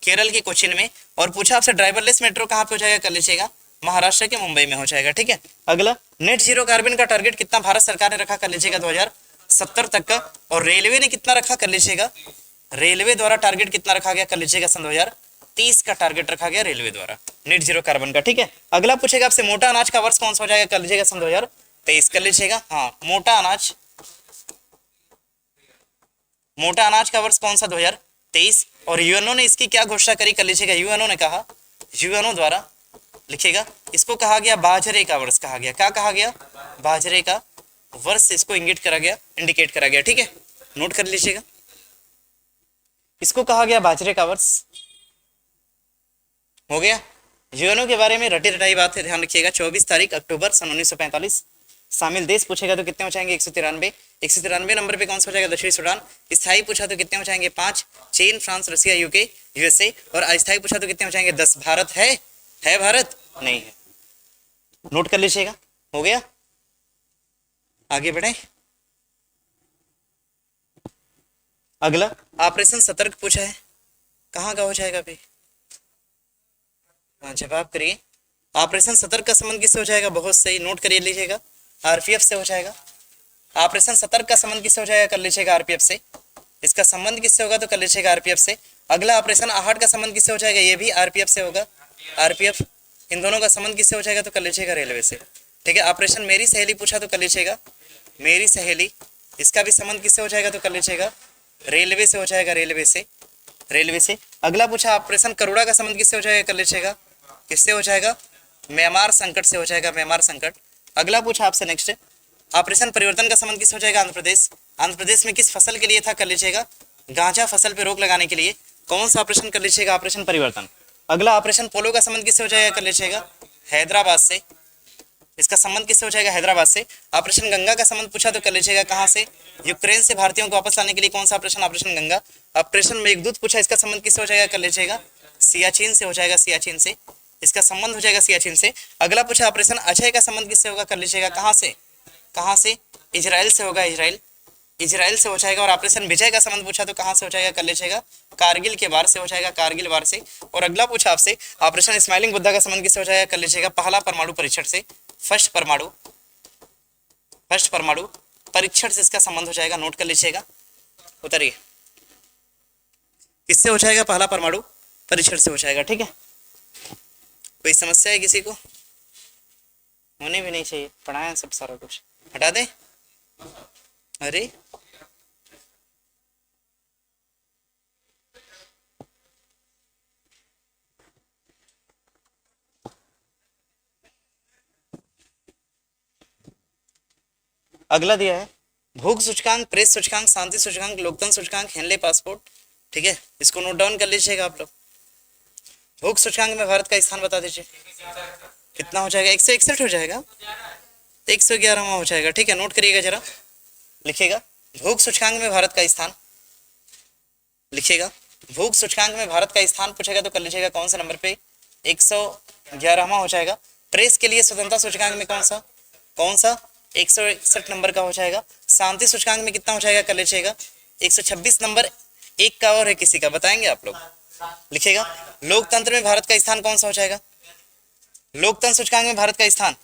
केरल के कोचिन में। और पूछा आपसे ड्राइवरलेस मेट्रो कहाँ पे हो जाएगा? कर लीजिएगा महाराष्ट्र के मुंबई में हो जाएगा, ठीक है। अगला नेट जीरो कार्बन का टारगेट कितना भारत सरकार ने रखा? कर लीजिएगा 2070 तक का। और रेलवे ने कितना रखा? कर लीजिएगा रेलवे द्वारा टारगेट कितना रखा गया? कर लीजिएगा सन 2030 का टारगेट रखा गया रेलवे द्वारा नेट जीरो कार्बन का, ठीक है। अगला पूछेगा आपसे मोटा अनाज का वर्ष कौन सा हो जाएगा? कर लीजिएगा सन 2023 कर लीजिएगा। हाँ, मोटा अनाज का वर्ष कौन सा? 2023। और यूएनओ ने इसकी क्या घोषणा करी? कर लीजिएगा यूएनओ ने कहा, यूएनओ द्वारा लिखिएगा इसको कहा गया बाजरे का वर्ष कहा गया। क्या कहा गया? बाजरे का वर्ष इसको इंगित करा गया, इंडिकेट करा गया, ठीक है। नोट कर लीजिएगा इसको कहा गया बाजरे का वर्ष। हो गया। यूएनओ के बारे में रटी रटाई बात है, ध्यान रखिएगा। 24 तारीख अक्टूबर सन 1945। शामिल देश पूछेगा तो कितने हो जाएंगे? 193। 193 नंबर पे कौन सा हो जाएगा? दक्षिणी सूडान। स्थायी पूछा तो कितने हो जाएंगे? 5। चीन, फ्रांस, रशिया, यूके, यूएसए। और अस्थायी पूछा तो कितने हो जाएंगे? 10। भारत है भारत? नहीं है। नोट कर लीजिएगा। हो गया। आगे बढ़े। अगला ऑपरेशन सतर्क पूछा है, कहाँ का हो जाएगा भाई? हाँ, जवाब करिए। ऑपरेशन सतर्क का संबंध किससे हो जाएगा? बहुत सही, नोट करिए लीजिएगा, आरपीएफ से हो जाएगा। ऑपरेशन सतर्क का संबंध किससे हो जाएगा? कर लीजिएगा आरपीएफ से। इसका संबंध किससे होगा? तो कर लीजिएगा आरपीएफ से। अगला ऑपरेशन आहट का संबंध किससे हो जाएगा? ये भी आरपीएफ से होगा, आरपीएफ। इन दोनों का संबंध किससे हो जाएगा? तो कर लीजिएगा रेलवे से, ठीक है। ऑपरेशन मेरी सहेली पूछा तो कर लीजिएगा मेरी सहेली। इसका भी संबंध किससे हो जाएगा? तो कर लीजिएगा रेलवे से हो जाएगा, रेलवे से। अगला पूछा ऑपरेशन करुणा का संबंध किससे हो जाएगा? कर लीजिएगा किससे हो जाएगा? म्यांमार संकट से हो जाएगा, म्यांमार संकट। अगला पूछा आपसे नेक्स्ट ऑपरेशन परिवर्तन का संबंध किससे हो जाएगा? आंध्र प्रदेश। आंध्र प्रदेश में किस फसल के लिए था कर लीजिएगा? गांजा फसल पे रोक लगाने के लिए कौन सा ऑपरेशन कर लीजिएगा? ऑपरेशन परिवर्तन। अगला ऑपरेशन पोलो का संबंध किससे हो जाएगा? कर लीजिएगा हैदराबाद से। इसका संबंध किससे हो जाएगा? हैदराबाद से। ऑपरेशन गंगा का संबंध पूछा तो कर लीजिएगा कहां से? यूक्रेन से भारतीयों को वापस लाने के लिए कौन सा operation? Operation Ganga. Operation Meghdoot पूछा, इसका संबंध किससे हो जाएगा? कर लीजिएगा सियाचिन से हो जाएगा, सियाचिन से। इसका संबंध हो जाएगा सियाचिन से। अगला पूछा ऑपरेशन अजय का संबंध किससे होगा? कर लीजिएगा कहां से? कहां से? इजराइल से होगा, इजराइल, इजराइल से हो जाएगा। और ऑपरेशन विजय का संबंध पूछा तो कहां से हो जाएगा? कर लीजिएगा कारगिल के वार से हो जाएगा, कारगिल वार से। और अगला पूछा आपसे ऑपरेशन स्माइलिंग बुद्धा का संबंध किससे हो जाएगा? कर लीजिएगा पहला परमाणु परीक्षण से, फर्स्ट परमाणु परीक्षण से इसका संबंध हो जाएगा, नोट कर लीजिएगा। उतरिए, किससे हो जाएगा? पहला परमाणु परीक्षण से हो जाएगा, ठीक है। कोई समस्या है किसी को? होने भी नहीं चाहिए, पढ़ाया सब सारा कुछ, हटा दे। अरे अगला दिया है भूख सूचकांक, प्रेस सूचकांक, शांति सूचकांक, लोकतंत्र सूचकांक, हेनले पासपोर्ट, ठीक है। इसको नोट डाउन कर लीजिएगा आप लोग। भूख सूचकांक में भारत का स्थान बता दीजिए, कितना हो जाएगा? 161 हो जाएगा, 111वां हो जाएगा, ठीक है। नोट करिएगा जरा, लिखिएगा भूख सूचकांक में भारत का स्थान, लिखिएगा भूख सूचकांक में भारत का स्थान पूछेगा तो कर लीजिएगा कौन से नंबर पे? 111वां हो जाएगा। प्रेस के लिए स्वतंत्रता सूचकांक में कौन सा 161 नंबर का हो जाएगा। शांति सूचकांक में कितना हो जाएगा? कर लीजिएगा 126 नंबर। एक का और है किसी का, बताएंगे आप लोग, लिखिएगा। लोकतंत्र में भारत का स्थान कौन सा हो जाएगा? लोकतंत्र सूचकांक में भारत का स्थान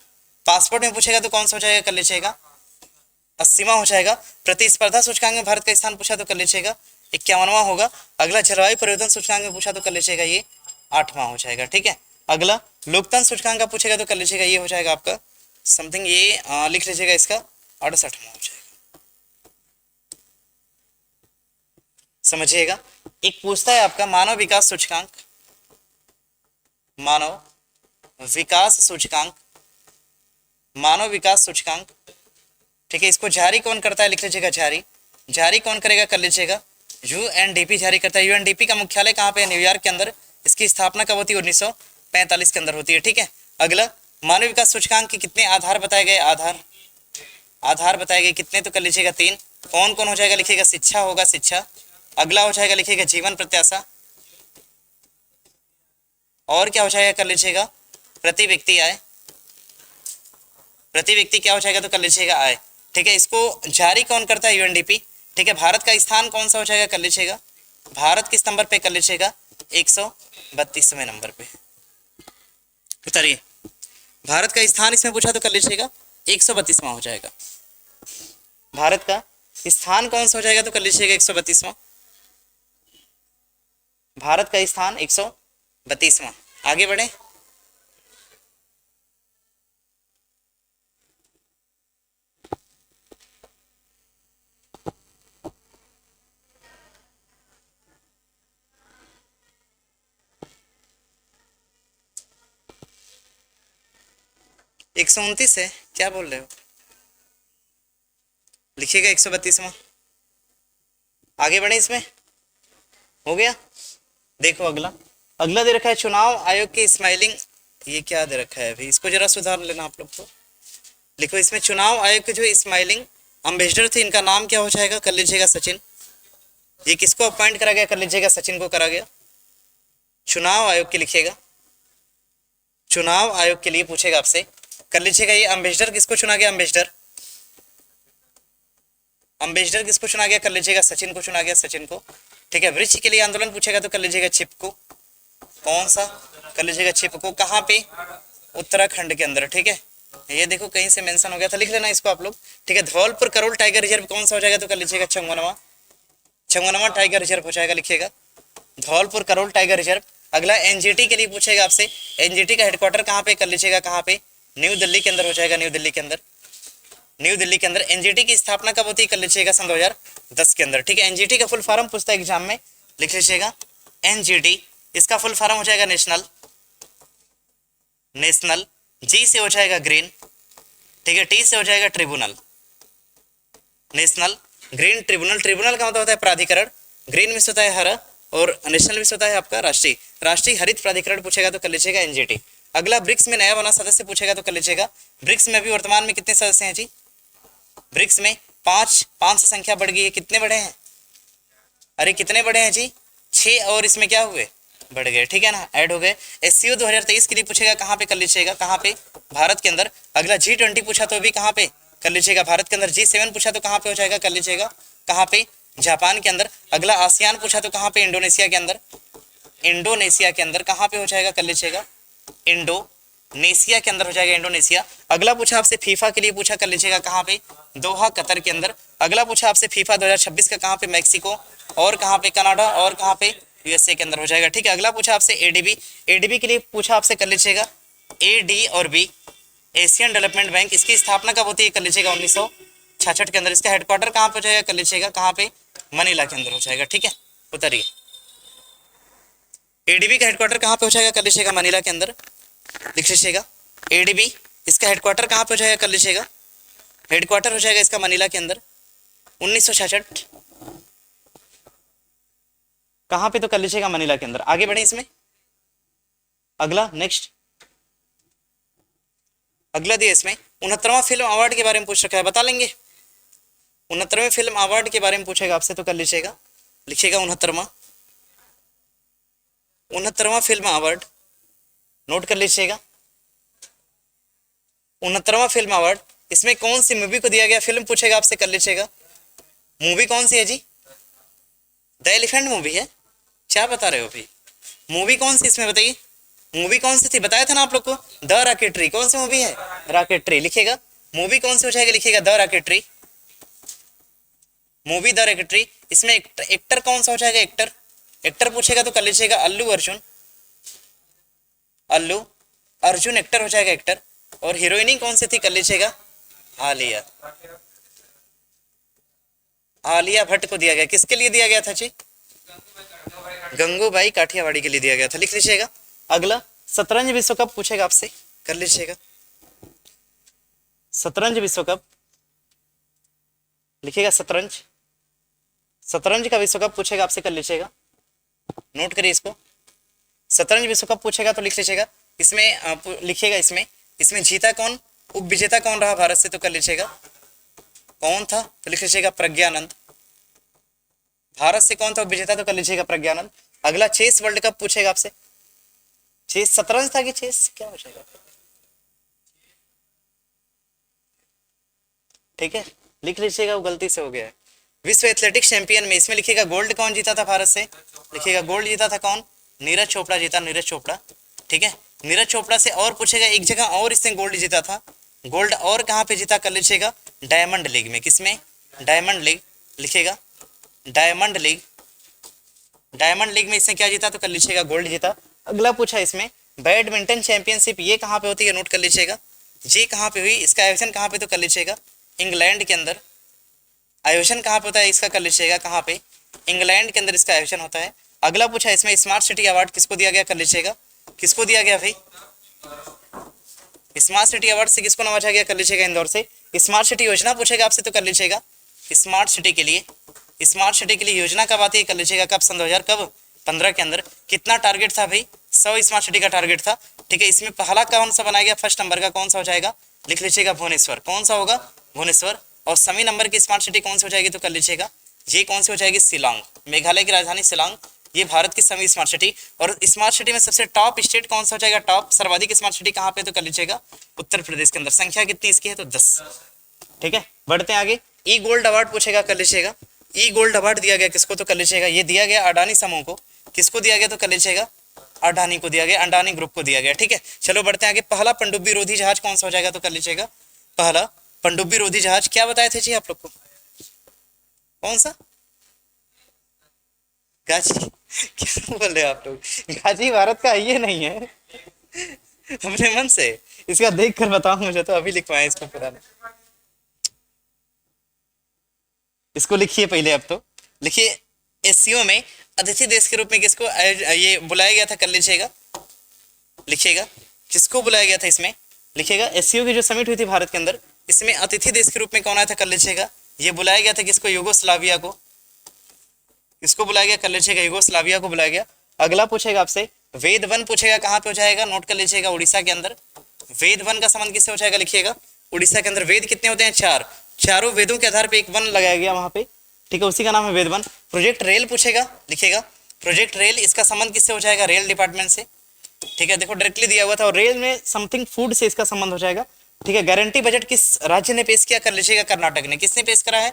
पासपोर्ट में पूछेगा तो कौन सा हो जाएगा? कर लीजिएगा 80वां हो जाएगा। प्रतिस्पर्धा सूचकांक में भारत का स्थान पूछा तो कर लीजिएगा 51वां होगा। अगला जलवायु परिवर्तन सूचकांक में पूछा तो कर लीजिएगा ये 8वां हो जाएगा, ठीक है। अगला लोकतंत्र सूचकांक का पूछेगा तो कर लीजिएगा ये हो जाएगा आपका समथिंग, ये लिख लीजिएगा इसका 68वां हो जाएगा, समझिएगा। एक पूछता है आपका मानव विकास सूचकांक, मानव विकास सूचकांक, मानव विकास सूचकांक, ठीक है। इसको जारी कौन करता है? लिख लीजिएगा जारी, जारी कौन करेगा? कर लीजिएगा यूएनडीपी जारी करता है। यूएनडीपी का मुख्यालय कहाँ पे है? न्यूयॉर्क के अंदर। इसकी स्थापना कब होती है? 1945 के अंदर होती है, ठीक है। अगला मानव विकास सूचकांक के कितने आधार बताए गए? आधार बताए गए कितने? तो कर लीजिएगा 3। कौन कौन हो जाएगा? लिखिएगा शिक्षा होगा, शिक्षा। अगला हो जाएगा लिखिएगा जीवन प्रत्याशा, और क्या हो जाएगा? कर लीजिएगा प्रति व्यक्ति आय, प्रति व्यक्ति क्या हो जाएगा? तो कर लीजिएगा आय, ठीक है। इसको जारी कौन करता है? यूएनडीपी, ठीक है। भारत का स्थान कौन सा हो जाएगा? कर लीजिएगा भारत किस नंबर पे? कर लीजिएगा 132वें नंबर पे। उतारिए, भारत का स्थान इसमें पूछा तो कर लीजिएगा 132वां हो जाएगा। भारत का स्थान कौन सा हो जाएगा? तो कर लीजिएगा 132वां। भारत का स्थान 132वां। आगे बढ़े, एक 129 है, क्या बोल रहे हो? लिखिएगा 132वां। आगे बढ़े, इसमें हो गया। देखो अगला, अगला दे रखा है चुनाव आयोग की स्माइलिंग, ये क्या दे रखा है अभी? इसको जरा सुधार लेना आप लोग को। लिखो इसमें चुनाव आयोग के जो स्माइलिंग अम्बेसडर थे इनका नाम क्या हो जाएगा? कर लीजिएगा सचिन। ये किसको अपॉइंट करा गया? कर लीजिएगा सचिन को करा गया। चुनाव आयोग के लिखिएगा, चुनाव आयोग के लिए पूछेगा आपसे, कर लीजिएगा ये अम्बेसडर किसको चुना गया? अम्बेसडर, अम्बेसडर किसको चुना गया? कर लीजिएगा सचिन को चुना गया, सचिन को, ठीक है। वृक्ष के लिए आंदोलन पूछेगा तो कर लीजिएगा चिपको, कौन सा? कर लीजिएगा चिपको। कहाँ पे? उत्तराखंड के अंदर, ठीक है। ये देखो कहीं से मेंशन हो गया था, लिख लेना इसको आप लोग, ठीक है। धौलपुर करोल टाइगर रिजर्व कौन सा हो जाएगा? तो कर लीजिएगा 54वां टाइगर रिजर्व हो जाएगा, लिखिएगा धौलपुर करोल टाइगर रिजर्व। अगला एनजीटी के लिए पूछेगा आपसे, एनजीटी का हेडक्वार्टर कहाँ पे? कर लीजिएगा कहाँ पे? न्यू दिल्ली के अंदर हो जाएगा, न्यू दिल्ली के अंदर, न्यू दिल्ली के अंदर। एनजीटी की स्थापना कब होती है? कर लीजिएगा सन 2010 के अंदर, ठीक है। एनजीटी का फुल फॉर्म पूछता है एग्जाम में, लिख लीजिएगा एनजीटी। इसका फुल फॉर्म हो जाएगा नेशनल, नेशनल, जी से हो जाएगा ग्रीन, ठीक है, टी से हो जाएगा tribunal, national green tribunal, tribunal का मतलब होता है प्राधिकरण, ग्रीन में होता है हरा, और नेशनल में होता है आपका राष्ट्रीय, राष्ट्रीय हरित प्राधिकरण पूछेगा तो कर लीजिएगा एनजीटी। अगला ब्रिक्स में नया बना सदस्य पूछेगा तो कर लीजिएगा, ब्रिक्स में अभी वर्तमान में कितने सदस्य हैं जी? ब्रिक्स में पांच से संख्या बढ़ गई है, कितने बढ़े हैं? अरे कितने बढ़े हैं जी? 6, और इसमें क्या हुए? बढ़ गए, ठीक है ना, ऐड हो गए। एससीओ 2023 के लिए पूछेगा कहाँ पे कर लीजिएगा, कहाँ पे? भारत के अंदर। अगला G20 पूछा तो भी कहाँ पे कर लीजिएगा? भारत के अंदर। G7 पूछा तो कहाँ पे हो जाएगा, कर लीजिएगा, कहाँ पे? जापान के अंदर। अगला आसियान पूछा तो कहाँ पे? इंडोनेशिया के अंदर। इंडोनेशिया के अंदर कहाँ पे हो जाएगा, कर लीजिएगा, इंडोनेशिया के अंदर हो जाएगा, इंडोनेशिया। अगला पूछा आपसे फीफा के लिए पूछा, कर लीजिएगा कहाँ पे? दोहा, कतर के अंदर। अगला पूछा आपसे फीफा 2026 का कहाँ पे? मैक्सिको, और कहाँ पे? कनाडा, और कहाँ पे? यूएसए के अंदर हो जाएगा, ठीक है। अगला पूछा आपसे एडीबी, एडीबी के लिए पूछा आपसे, कर लीजिएगा एडी और बी, एशियन डेवलपमेंट बैंक, इसकी स्थापना कब होती है, कर लीजिएगा 1966 के अंदर। इसका हेडक्वार्टर कहाँ पे हो जाएगा, कर लीजिएगा, कहाँ पे? मनीला के अंदर हो जाएगा, ठीक है। उतरिए, एडीबी का हेडक्वार्टर कहाँ पे हो जाएगा, कर लीजिएगा, मनीला के अंदर। लिख लीजिएगा एडीबी, इसका हेडक्वार्टर कहाँ पे हो जाएगा, कर लीजिएगा, हेडक्वार्टर हो जाएगा इसका मनीला के अंदर। 1966 कहाँ पे, तो कर लीजिएगा मनीला के अंदर। आगे बढ़े इसमें, अगला नेक्स्ट, अगला दिया इसमें 69वां फिल्म अवार्ड के बारे में पूछ रखा है, बता लेंगे? 69वें फिल्म अवार्ड के बारे में पूछेगा आपसे तो कर लीजिएगा, लिखिएगा 69वां फिल्म अवार्ड, नोट कर लीजिएगा 69वां फिल्म अवार्ड। इसमें कौन सी मूवी को दिया गया, फिल्म पूछेगा आपसे, कर लीजिएगा, मूवी कौन सी है जी? द एलिफेंट मूवी है, क्या बता रहे हो भाई? मूवी कौन सी इसमें बताइए, मूवी कौन सी थी? बताया था ना आप लोग को, द रॉकेटरी। कौन सी मूवी है? रॉकेटरी। लिखिएगा मूवी कौन सी हो जाएगी, लिखिएगा the rocketry, movie the rocketry. इसमें एक्टर कौन सा हो जाएगा, एक्टर, एक्टर पूछेगा तो कर लीजिएगा अल्लू अर्जुन, अल्लू अर्जुन एक्टर हो जाएगा, एक्टर। और हीरोइनिंग कौन सी थी, कर लीजिएगा आलिया, आलिया भट्ट को दिया गया। किसके लिए दिया गया था जी? गंगूबाई काठियावाड़ी के लिए दिया गया था, लिख लीजिएगा। अगला शतरंज विश्व कप पूछेगा आपसे, कर लीजिएगा शतरंज विश्व कप, लिखिएगा शतरंज, शतरंज का विश्व कप पूछेगा आपसे, कर लीजिएगा, नोट करिए इसको। शतरंज विश्व कप पूछेगा तो लिख लीजिएगा, इसमें लिखिएगा इसमें जीता कौन, उप विजेता कौन रहा भारत से, तो कर लीजिएगा कौन था, तो लिख लीजिएगा प्रज्ञानंद। भारत से कौन था विजेता, तो कर लीजिएगा प्रज्ञानंद। अगला चेस वर्ल्ड कप पूछेगा आपसे, चेस शतरंज था कि चेस, क्या हो जाएगा, ठीक है, लिख लीजिएगा, वो गलती से हो गया है। विश्व एथलेटिक्स चैंपियन में इसमें लिखिएगा गोल्ड कौन जीता था भारत से, लिखिएगा गोल्ड जीता था कौन, नीरज चोपड़ा जीता, नीरज चोपड़ा, ठीक है। नीरज चोपड़ा से और पूछेगा एक जगह और इसने गोल्ड जीता था, गोल्ड और कहाँ पे जीता, कर लीजिएगा डायमंड लीग में। किसमें? डायमंड लीग, लिखिएगा डायमंड लीग, डायमंड लीग में इसने क्या जीता, तो कर लीजिएगा गोल्ड जीता। अगला पूछा इसमें बैडमिंटन चैंपियनशिप, ये कहाँ पे होती है, नोट कर लीजिएगा, ये कहाँ पे हुई, इसका आयोजन कहाँ पे, तो कर लीजिएगा इंग्लैंड के अंदर। आयोजन कहाँ पे होता है इसका, कर लीजिएगा कहाँ पे, इंग्लैंड के अंदर इसका आयोजन होता है। अगला पूछा इसमें स्मार्ट सिटी अवार्ड किसको दिया गया, कर लीजिएगा, किसको दिया गया भाई, स्मार्ट सिटी अवार्ड से किसको नवाजा गया, कर लीजिएगा इंदौर से। स्मार्ट सिटी योजना पूछेगा आपसे तो कर लीजिएगा स्मार्ट सिटी के लिए, स्मार्ट सिटी के लिए योजना कब आती है, कर लीजिएगा कब, सन 2015 के अंदर। कितना टारगेट था भाई, 100 स्मार्ट सिटी का टारगेट था, ठीक है। इसमें पहला कौन सा बनाया गया, फर्स्ट नंबर का कौन सा हो जाएगा, लिख लीजिएगा भुवनेश्वर, कौन सा होगा, भुवनेश्वर। और समी नंबर की स्मार्ट सिटी कौन सी हो जाएगी, तो कर लीजिएगा ये कौन सी हो जाएगी, शिलांग, मेघालय की राजधानी शिलांग, ये भारत की सभी स्मार्ट सिटी। और स्मार्ट सिटी में सबसे टॉप स्टेट कौन सा हो जाएगा, टॉप सर्वाधिक स्मार्ट सिटी कहाँ पे, तो कर लीजिएगा उत्तर प्रदेश के अंदर। संख्या कितनी इसकी है, तो 10, ठीक है। बढ़ते हैं आगे, ई गोल्ड अवार्ड पूछेगा, कर लीजिएगा ई गोल्ड अवार्ड दिया गया किसको, तो कर लीजिएगा ये दिया गया अडानी समूह को। किसको दिया गया, तो कर लीजिएगा अडानी को दिया गया, अडानी ग्रुप को दिया गया, ठीक है। चलो बढ़ते हैं आगे, पहला पनडुब्बी रोधी जहाज कौन सा हो जाएगा, तो कर लीजिएगा पहला पनडुब्बी रोधी जहाज, क्या बताए थे जी आप लोग को, कौन सा, गाजी, क्या बोल रहे हो आप लोग, गाजी भारत का ये नहीं है, अपने मन से इसका देख कर बताओ मुझे, तो अभी लिखवाए इसको पुराने, इसको लिखिए पहले, अब तो लिखिए एससीओ में अतिथि देश के रूप में किसको ये बुलाया गया था, कर लीजिएगा, लिखिएगा किसको बुलाया गया था इसमें, लिखिएगा एससीओ की जो समिट हुई थी भारत के अंदर, इसमें अतिथि देश के रूप में कौन आया था, कर लीजिएगा ये बुलाया गया था किसको? यूगोस्लाविया को। किसको बुलाया गया? कर लीजिएगा यूगोस्लाविया को बुलाया गया। अगला पूछेगा आपसे वेद वन पूछेगा, कहाँ पे हो जाएगा? नोट कर लीजिएगा उड़ीसा के अंदर। वेद वन का संबंध किससे हो जाएगा? लिखिएगा उड़ीसा के अंदर। वेद कितने होते हैं? 4। चारों वेदों के आधार पे एक वन लगाया गया वहां पे, ठीक है, उसी का नाम है वेद वन। प्रोजेक्ट रेल पूछेगा, लिखिएगा प्रोजेक्ट रेल, इसका संबंध किससे हो जाएगा? रेल डिपार्टमेंट से, ठीक है, देखो डायरेक्टली दिया हुआ था। और रेल में समथिंग फूड से इसका संबंध हो जाएगा, ठीक है। गारंटी बजट किस राज्य ने पेश किया? कर लीजिएगा कर्नाटक ने। किसने पेश करा है?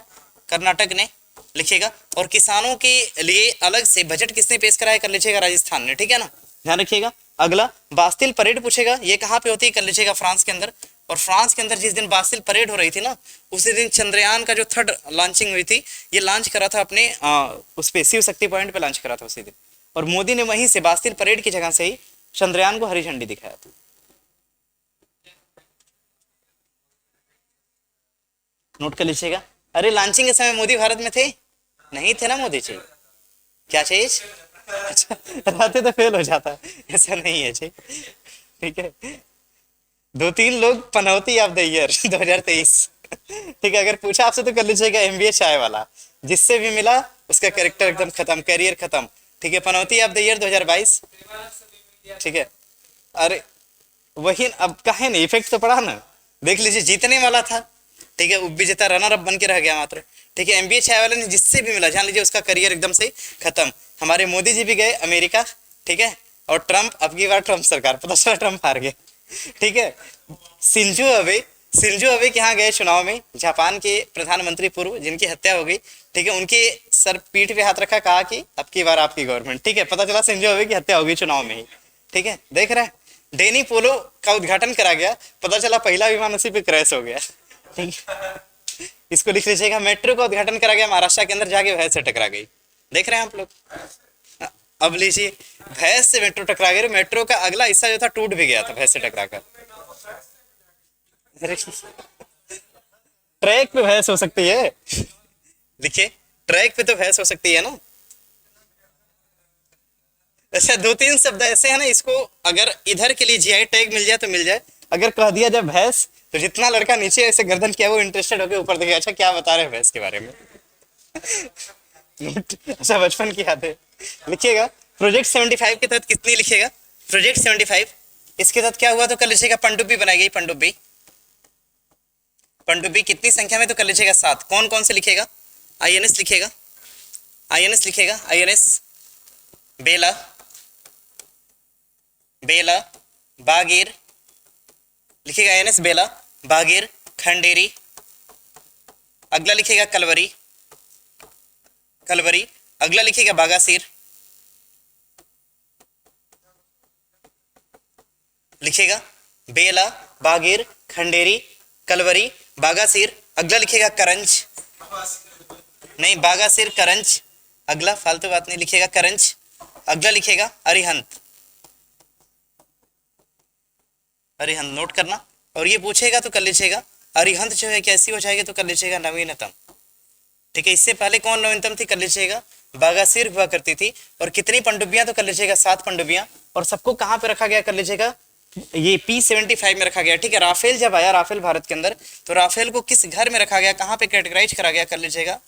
कर्नाटक ने, लिखिएगा। और किसानों के लिए अलग से बजट किसने पेश करा है? कर लीजिएगा राजस्थान ने, ठीक है ना, ध्यान रखिएगा। अगला बास्तिल परेड पूछेगा, ये कहाँ पे होती है? कर लीजिएगा फ्रांस के अंदर। और फ्रांस के अंदर जिस दिन बास्तिल परेड हो रही थी ना, उसी दिन चंद्रयान का जो 3rd लॉन्चिंग हुई थी, ये लॉन्च करा था अपने उस पे शिव शक्ति पॉइंट पे लॉन्च करा था उसी दिन। और मोदी ने वहीं से बास्तिल परेड की जगह से ही चंद्रयान को हरी झंडी दिखाया था। नोट कर लीजिएगा। अरे लॉन्चिंग के समय मोदी भारत में थे? नहीं थे ना मोदी जी। क्या चीज? अच्छा, रहते तो फेल हो जाता, ऐसा नहीं है जी, ठीक है। 2-3 लोग पनौती ऑफ द ईयर 2023, ठीक है। अगर पूछा आपसे तो कर लीजिएगा MBA चाय वाला, जिससे भी मिला उसका कैरेक्टर एकदम खत्म, कैरियर खत्म, ठीक है। पनौती ऑफ द ईयर 2022, ठीक है। अरे वही अब कहे नहीं, इफेक्ट तो पड़ा ना, देख लीजिए जीतने वाला था, ठीक है, उपविजेता रनर अप बन के रह गया मात्र, ठीक है। MBA चाय वाले ने जिससे भी मिला, जान लीजिए उसका करियर एकदम से खत्म। हमारे मोदी जी भी गए अमेरिका, ठीक है, और ट्रम्प, अब की बार ट्रम्प सरकार, पता चला ट्रम्प हार गए, ठीक है। सिंजो अबे के यहाँ गए चुनाव में, जापान के प्रधानमंत्री पूर्व जिनकी हत्या हो गई, ठीक है, उनके सर पीठ पे हाथ रखा, कहा कि अब की बार आपकी गवर्नमेंट, ठीक है। पता चला सिंजो अबे की हत्या हो गई चुनाव में ही, ठीक है। देख रहे हैं, डेनी पोलो का उद्घाटन करा गया, पता चला पहला विमान उसी पे क्रैश हो गया, ठीक है। इसको लिख लीजिएगा, मेट्रो का उद्घाटन करा गया महाराष्ट्र के अंदर, जाके भैंस से टकरा गई। देख रहे हैं आप लोग। अब लीजिए, भैंस से मेट्रो टकरा गई, मेट्रो का अगला हिस्सा जो था टूट भी गया था भैंस से टकरा कर। ट्रैक पे भैंस हो सकती है, देखिए ट्रैक पे तो भैंस हो सकती है ना। अच्छा 2-3 शब्द ऐसे हैं ना, इसको अगर इधर के लिए GI टैग मिल जाए तो मिल जाए। अगर कह दिया जाए भैंस, तो जितना लड़का नीचे ऐसे गर्दन किया वो इंटरेस्टेड होकर ऊपर देखे, अच्छा क्या बता रहे हैं भैंस के बारे में। अच्छा बचपन की याद है, लिखिएगा। प्रोजेक्ट 75 के तहत कितनी, लिखिएगा प्रोजेक्ट 75, इसके तहत क्या हुआ? तो कर लीजिएगा पनडुब्बी बनाई गई, पनडुब्बी। पनडुब्बी कितनी संख्या में? तो कर लीजिएगा 7। कौन कौन से लिखिएगा? INS लिखिएगा, INS लिखिएगा, INS बेला, बेला, बागीर, लिखिएगा INS बेला, बागीर, खंडेरी। अगला लिखिएगा कलवरी, कलवरी। अगला लिखिएगा बागासीर, लिखिएगा बेला, बागीर, खंडेरी, कलवरी, बागासीर। अगला लिखिएगा करंज, नहीं बागासीर, करंज। अगला फालतू बात नहीं, लिखिएगा करंज। अगला लिखिएगा अरिहंत, अरिहंत नोट करना। और ये पूछेगा तो कर लीजिएगा अरिहंत जो है कैसी हो जाएगी? तो कर लीजिएगा नवीनतम, ठीक है। इससे पहले कौन नवीनतम थी? कर लीजिएगा बागासीर हुआ करती थी। और कितनी पनडुब्बियां? तो कर लीजिएगा 7 पनडुब्बियां। और सबको कहाँ पे रखा गया? कर लीजिएगा ये P-75 में रखा गया, ठीक है। राफेल जब आया, राफेल भारत के अंदर, तो राफेल को किस घर में रखा गया, कहाँ पे कैटेगराइज करा गया? कर लीजिएगा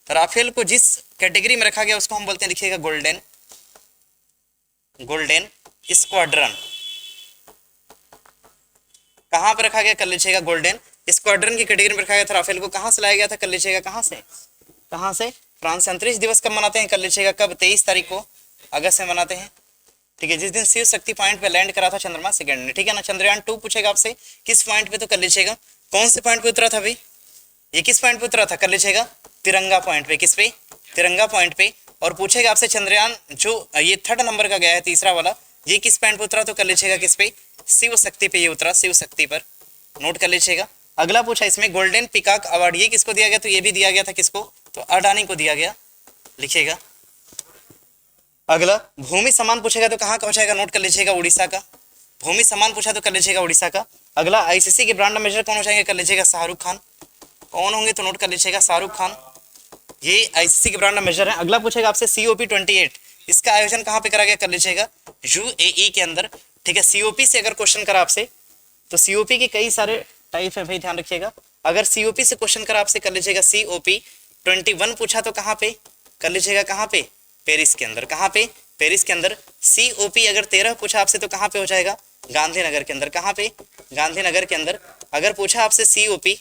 राफेल को जिस कैटेगरी में रखा गया उसको हम बोलते हैं, लिखिएगा गोल्डन, गोल्डन स्क्वाड्रन। कहाँ पे रखा गया? कर लीजिएगा गोल्डन स्क्वाड्रन की कैटेगरी में रखा गया था राफेल को। कहाँ से लाया गया था? कर लीजिएगा कहाँ से, कहाँ से? फ्रांस से। अंतरिक्ष दिवस कब मनाते हैं? कर लीजिएगा कब? 23 तारीख को अगस्त में मनाते हैं, ठीक है, जिस दिन शिव शक्ति पॉइंट पे लैंड करा था चंद्रमा सेकंड ने, ठीक है ना। चंद्रयान 2 पूछेगा आपसे किस पॉइंट पे? तो कर लीजिएगा कौन से पॉइंट पे उतरा था भाई? ये किस पॉइंट पे उतरा था? कर लीजिएगा तिरंगा पॉइंट पे। किस पे? तिरंगा पॉइंट पे। और पूछेगा आपसे चंद्रयान जो ये 3rd नंबर का गया है, तीसरा वाला, ये किस पॉइंट पे उतरा? तो कर लीजिएगा किस पे? शिव शक्ति पे ये उतरा, शिव शक्ति पर, नोट कर लीजिएगा। अगला पूछा इसमें गोल्डन पिकॉक अवार्ड, ये किसको दिया गया? तो ये भी दिया गया था किसको? तो अडानी को दिया गया, लिखिएगा। अगला भूमि सम्मान पूछेगा तो कहाँ का हो जाएगा? नोट कर लीजिएगा उड़ीसा का। भूमि सम्मान पूछा तो कर लीजिएगा उड़ीसा का। अगला ICC के ब्रांड एम्बेसडर कौन हो जाएंगे? कर लीजिएगा शाहरुख खान। कौन होंगे? तो नोट कर लीजिएगा शाहरुख खान, ये ICC के ब्रांड एम्बेसडर है। अगला पूछेगा आपसे COP28, इसका आयोजन कहाँ पे करा गया? कर लीजिएगा UAE के अंदर, ठीक है। COP से अगर क्वेश्चन करा आपसे, तो COP के कई सारे टाइप है भाई, ध्यान रखिएगा। अगर सीओपी से क्वेश्चन करा आपसे, कर लीजिएगा सीओपी 21 पूछा तो कहाँ पे, कर लीजिएगा कहाँ पे, पेरिस के अंदर। कहाँ पे, पेरिस के अंदर। सीओपी अगर 13 पूछा आपसे तो कहाँ पे हो जाएगा, गांधीनगर के अंदर। कहाँ पे, गांधीनगर के अंदर। अगर पूछा आपसे सीओपी,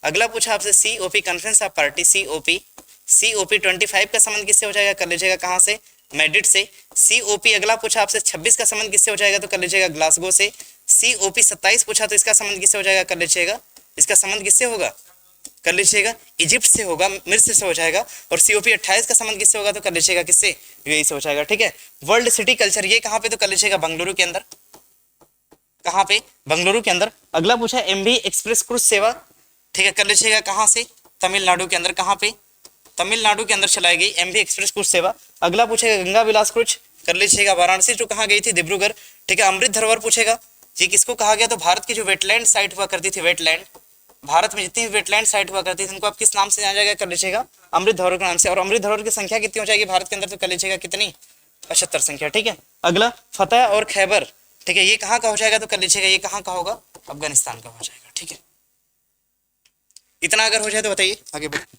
अगला पूछा आपसे COP conference of party, COP, COP 25 का संबंध किससे हो जाएगा, कर लीजिएगा कहाँ से, मैड्रिड से। सीओपी अगला पूछा आपसे 26 का संबंध किससे हो जाएगा, तो कर लीजिएगा ग्लासगो से। सीओपी 27 पूछा तो इसका संबंध किससे हो जाएगा, कर लीजिएगा, इसका संबंध किससे होगा, कर लीजिएगा इजिप्ट से होगा, मिस्र से हो जाएगा। और सीओपी 28 का संबंध किससे होगा, तो कर लीजिएगा किससे, यूएई से हो जाएगा। ठीक है। वर्ल्ड सिटी कल्चर ये कहाँ पे, तो कर लीजिएगा बेंगलुरु के अंदर। कहाँ पे, बेंगलुरु के अंदर। अगला पूछा एमवी एक्सप्रेस क्रूज सेवा, ठीक है, कर लीजिएगा कहाँ से, तमिलनाडु के अंदर। कहाँ पे, तमिलनाडु के अंदर चलाई गई एमवी एक्सप्रेस क्रूज सेवा। अगला पूछेगा गंगा विलास क्रूज, कर लीजिएगा वाराणसी टू कहाँ गई थी, डिब्रूगढ़। ठीक है। अमृत धरोहर पूछेगा, ये किसको कहा गया, तो भारत की जो वेटलैंड साइट हुआ करती थी, वेटलैंड, भारत में जितनी वेटलैंड साइट हुआ करती थी उनको आप किस नाम से जाना जाएगा, कर लीजिएगा अमृत धरोहर के नाम से। और अमृत धरोहर की संख्या कितनी हो जाएगी भारत के अंदर, तो कर लीजिएगा कितनी, 75 संख्या। ठीक है। अगला फतेह और खैबर, ठीक है, ये कहाँ का हो जाएगा, तो कर लीजिएगा ये कहाँ का होगा, अफगानिस्तान का हो जाएगा। ठीक है। इतना अगर हो जाए तो बताइए, आगे बढ़ो।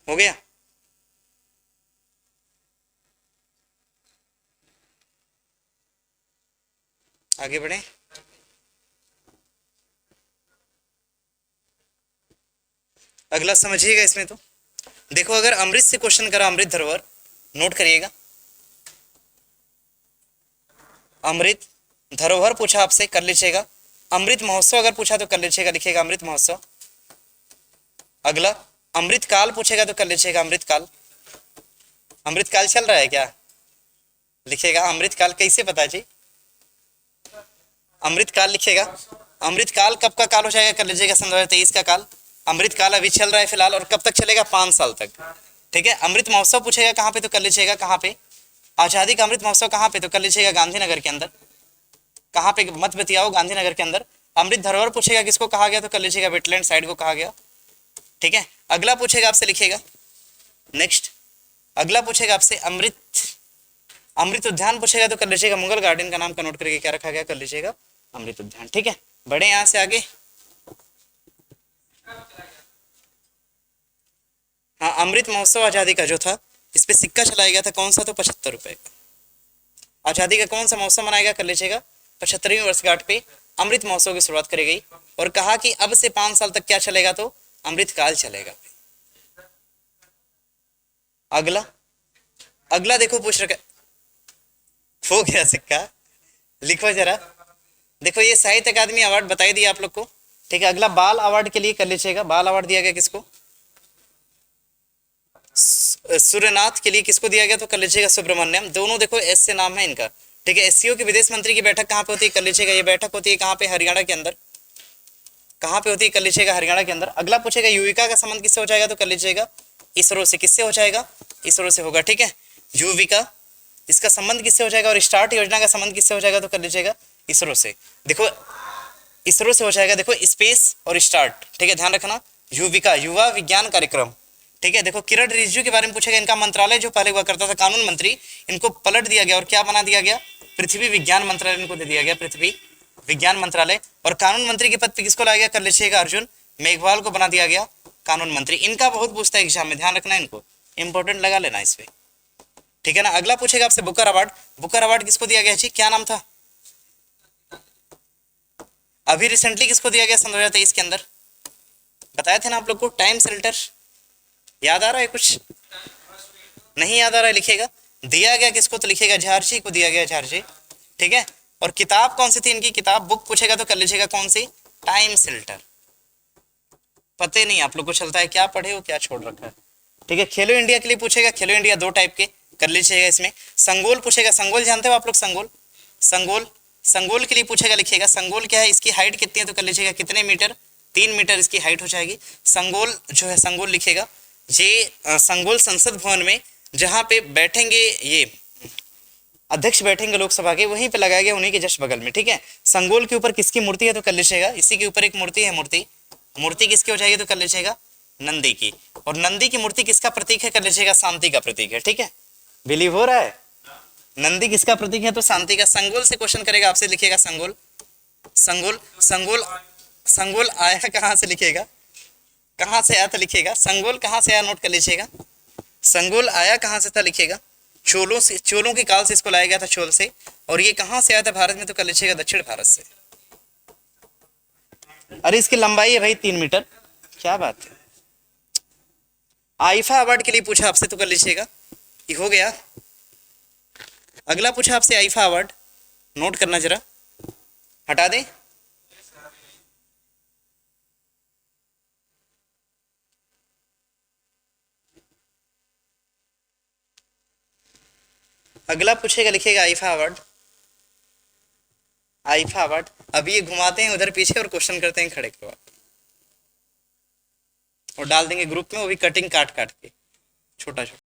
हो गया। आगे बढ़े। अगला समझिएगा इसमें, तो देखो अगर अमृत से क्वेश्चन करा, अमृत धरोहर, नोट करिएगा, अमृत धरोहर पूछा आपसे, कर लीजिएगा। अमृत महोत्सव अगर पूछा तो कर लीजिएगा, लिखिएगा अमृत महोत्सव। अगला अमृत काल पूछेगा तो कर लीजिएगा अमृत काल। अमृत काल चल रहा है क्या, लिखिएगा अमृत काल। कैसे पता जी, अमृत काल लिखिएगा। अमृत काल कब का काल हो जाएगा, कर लीजिएगा सन 2023 का काल। अमृत काल अभी चल रहा है फिलहाल, और कब तक चलेगा, 5 साल तक। ठीक है। अमृत महोत्सव पूछेगा कहाँ पे, तो कर लीजिएगा कहाँ पे, आजादी का अमृत महोत्सव कहाँ पे, तो कर लीजिएगा गांधीनगर के अंदर। कहाँ पे, मत बतियाओ, गांधीनगर के अंदर। अमृत धरोहर पूछेगा किसको कहा गया, तो कर लीजिएगा वेटलैंड साइड को कहा गया। ठीक है। अगला पूछेगा आपसे, लिखिएगा नेक्स्ट। अगला पूछेगा आपसे अमृत, अमृत उद्यान पूछेगा तो कर लीजिएगा मुगल गार्डन का नाम का नोट करके क्या रखा गया, कर लीजिएगा अमृत उद्यान। ठीक है। बढ़े यहाँ से आगे। हाँ, अमृत महोत्सव आजादी का जो था, इस पे सिक्का चलाया गया था, कौन सा, तो 75 रुपए का। आजादी का कौन सा महोत्सव मनाएगा, कर लीजिएगा 75वीं वर्षगांठ पे अमृत महोत्सव की शुरुआत करी गई, और कहा कि अब से 5 साल तक क्या चलेगा, तो अमृत काल चलेगा। अगला, अगला देखो पूछ रखा, हो गया सिक्का, लिखो जरा। देखो ये साहित्य अकादमी अवार्ड बता ही दिया आप लोग को। ठीक है। अगला बाल अवार्ड के लिए कर लीजिएगा, बाल अवार्ड दिया गया किसको, सूर्यनाथ के लिए किसको दिया गया, तो कर लीजिएगा सुब्रमण्यम। दोनों देखो एस से नाम है इनका। ठीक है। एससीओ की विदेश मंत्री की बैठक कहाँ पे होती है, कर लीजिएगा ये बैठक होती है कहाँ पे, हरियाणा के अंदर। कहाँ पे होती है, कर लीजिएगा हरियाणा के अंदर। अगला पूछेगा युविका का संबंध किससे हो जाएगा, तो कर लीजिएगा इसरो से। किससे हो जाएगा, इसरो से होगा। ठीक है। युविका, इसका संबंध किससे हो जाएगा, और स्टार्ट योजना का संबंध किससे हो जाएगा, तो कर लीजिएगा इसरो से। देखो इसरो से हो जाएगा, देखो स्पेस और स्टार्ट। ठीक है, ध्यान रखना। युविका, युवा विज्ञान कार्यक्रम। ठीक है। देखो किरण रिजिजू के बारे में पूछेगा, इनका मंत्रालय जो पहले हुआ करता था कानून मंत्री, इनको पलट दिया गया और क्या बना दिया गया, पृथ्वी विज्ञान मंत्रालय इनको दे दिया गया, पृथ्वी विज्ञान मंत्रालय। और कानून मंत्री के पद पे किसको लाया गया, कर लीजिएगा अर्जुन मेघवाल को बना दिया गया कानून मंत्री। इनका बहुत पूछता है एग्जाम में, ध्यान रखना, इनको इंपॉर्टेंट लगा लेना इस पे। ठीक है ना। अगला पूछेगा आपसे बुकर अवार्ड, बुकर अवार्ड किसको दिया गया जी, क्या नाम था, अभी रिसेंटली किसको दिया गया सन 2023 के अंदर, बताए थे ना आप लोग को, टाइम शेल्टर। याद आ रहा है कुछ, नहीं याद आ रहा है, लिखेगा दिया गया किसको, तो लिखेगा झारसी को दिया गया, झारसी। ठीक है। और किताब कौन सी थी इनकी, किताब बुक पूछेगा तो कर लीजिएगा कौन सी, टाइम शेल्टर। पते नहीं आप लोग को चलता है क्या पढ़े हो क्या छोड़ रखा है। ठीक है। खेलो इंडिया के लिए पूछेगा, खेलो इंडिया 2 टाइप के, कर लीजिएगा इसमें। संगोल पूछेगा, संगोल जानते हो आप लोग, संगोल, संगोल, संगोल के लिए पूछेगा, लिखिएगा संगोल क्या है, इसकी हाइट कितनी है, तो कर लीजिएगा कितने मीटर, 3 मीटर इसकी हाइट हो जाएगी। संगोल जो है, संगोल लिखिएगा, ये संगोल संसद भवन में जहाँ पे बैठेंगे ये अध्यक्ष बैठेंगे लोकसभा के, वहीं पे लगाया गया, उन्हीं के जस्ट बगल में। ठीक है। संगोल के ऊपर किसकी मूर्ति है, तो कर लीजिएगा इसी के ऊपर एक मूर्ति है, मूर्ति मूर्ति किसकी हो जाएगी तो कर लीजिएगा नंदी की। और नंदी की मूर्ति किसका प्रतीक है कर लीजिएगा शांति का प्रतीक है। ठीक है, बिलीव हो रहा है? नंदी किसका प्रतीक है तो शांति का। संगोल से क्वेश्चन करेगा आपसे, लिखिएगा संगोल। संगोल संगोल संगोल आया कहाँ से लिखिएगा, कहाँ से आया था लिखिएगा। संगोल कहाँ से आया नोट कर लीजिएगा। संगोल आया कहाँ से था लिखिएगा, चोलों से, चोलों के काल से इसको लाया गया था, चोल से। और ये कहाँ से आया था भारत में तो कर लीजिएगा दक्षिण भारत से। अरे इसकी लंबाई है भाई 3 मीटर, क्या बात है। आईफा अवार्ड के लिए पूछा आपसे तो कर लीजिएगा, ये हो गया। अगला पूछा आपसे आईफा अवार्ड, नोट करना जरा, हटा दें। अगला पूछेगा लिखिएगा आईफा अवार्ड। आईफा अवार्ड अभी ये घुमाते हैं उधर पीछे और क्वेश्चन करते हैं खड़े करवा और डाल देंगे ग्रुप में, वो भी कटिंग काट काट के छोटा छोटा।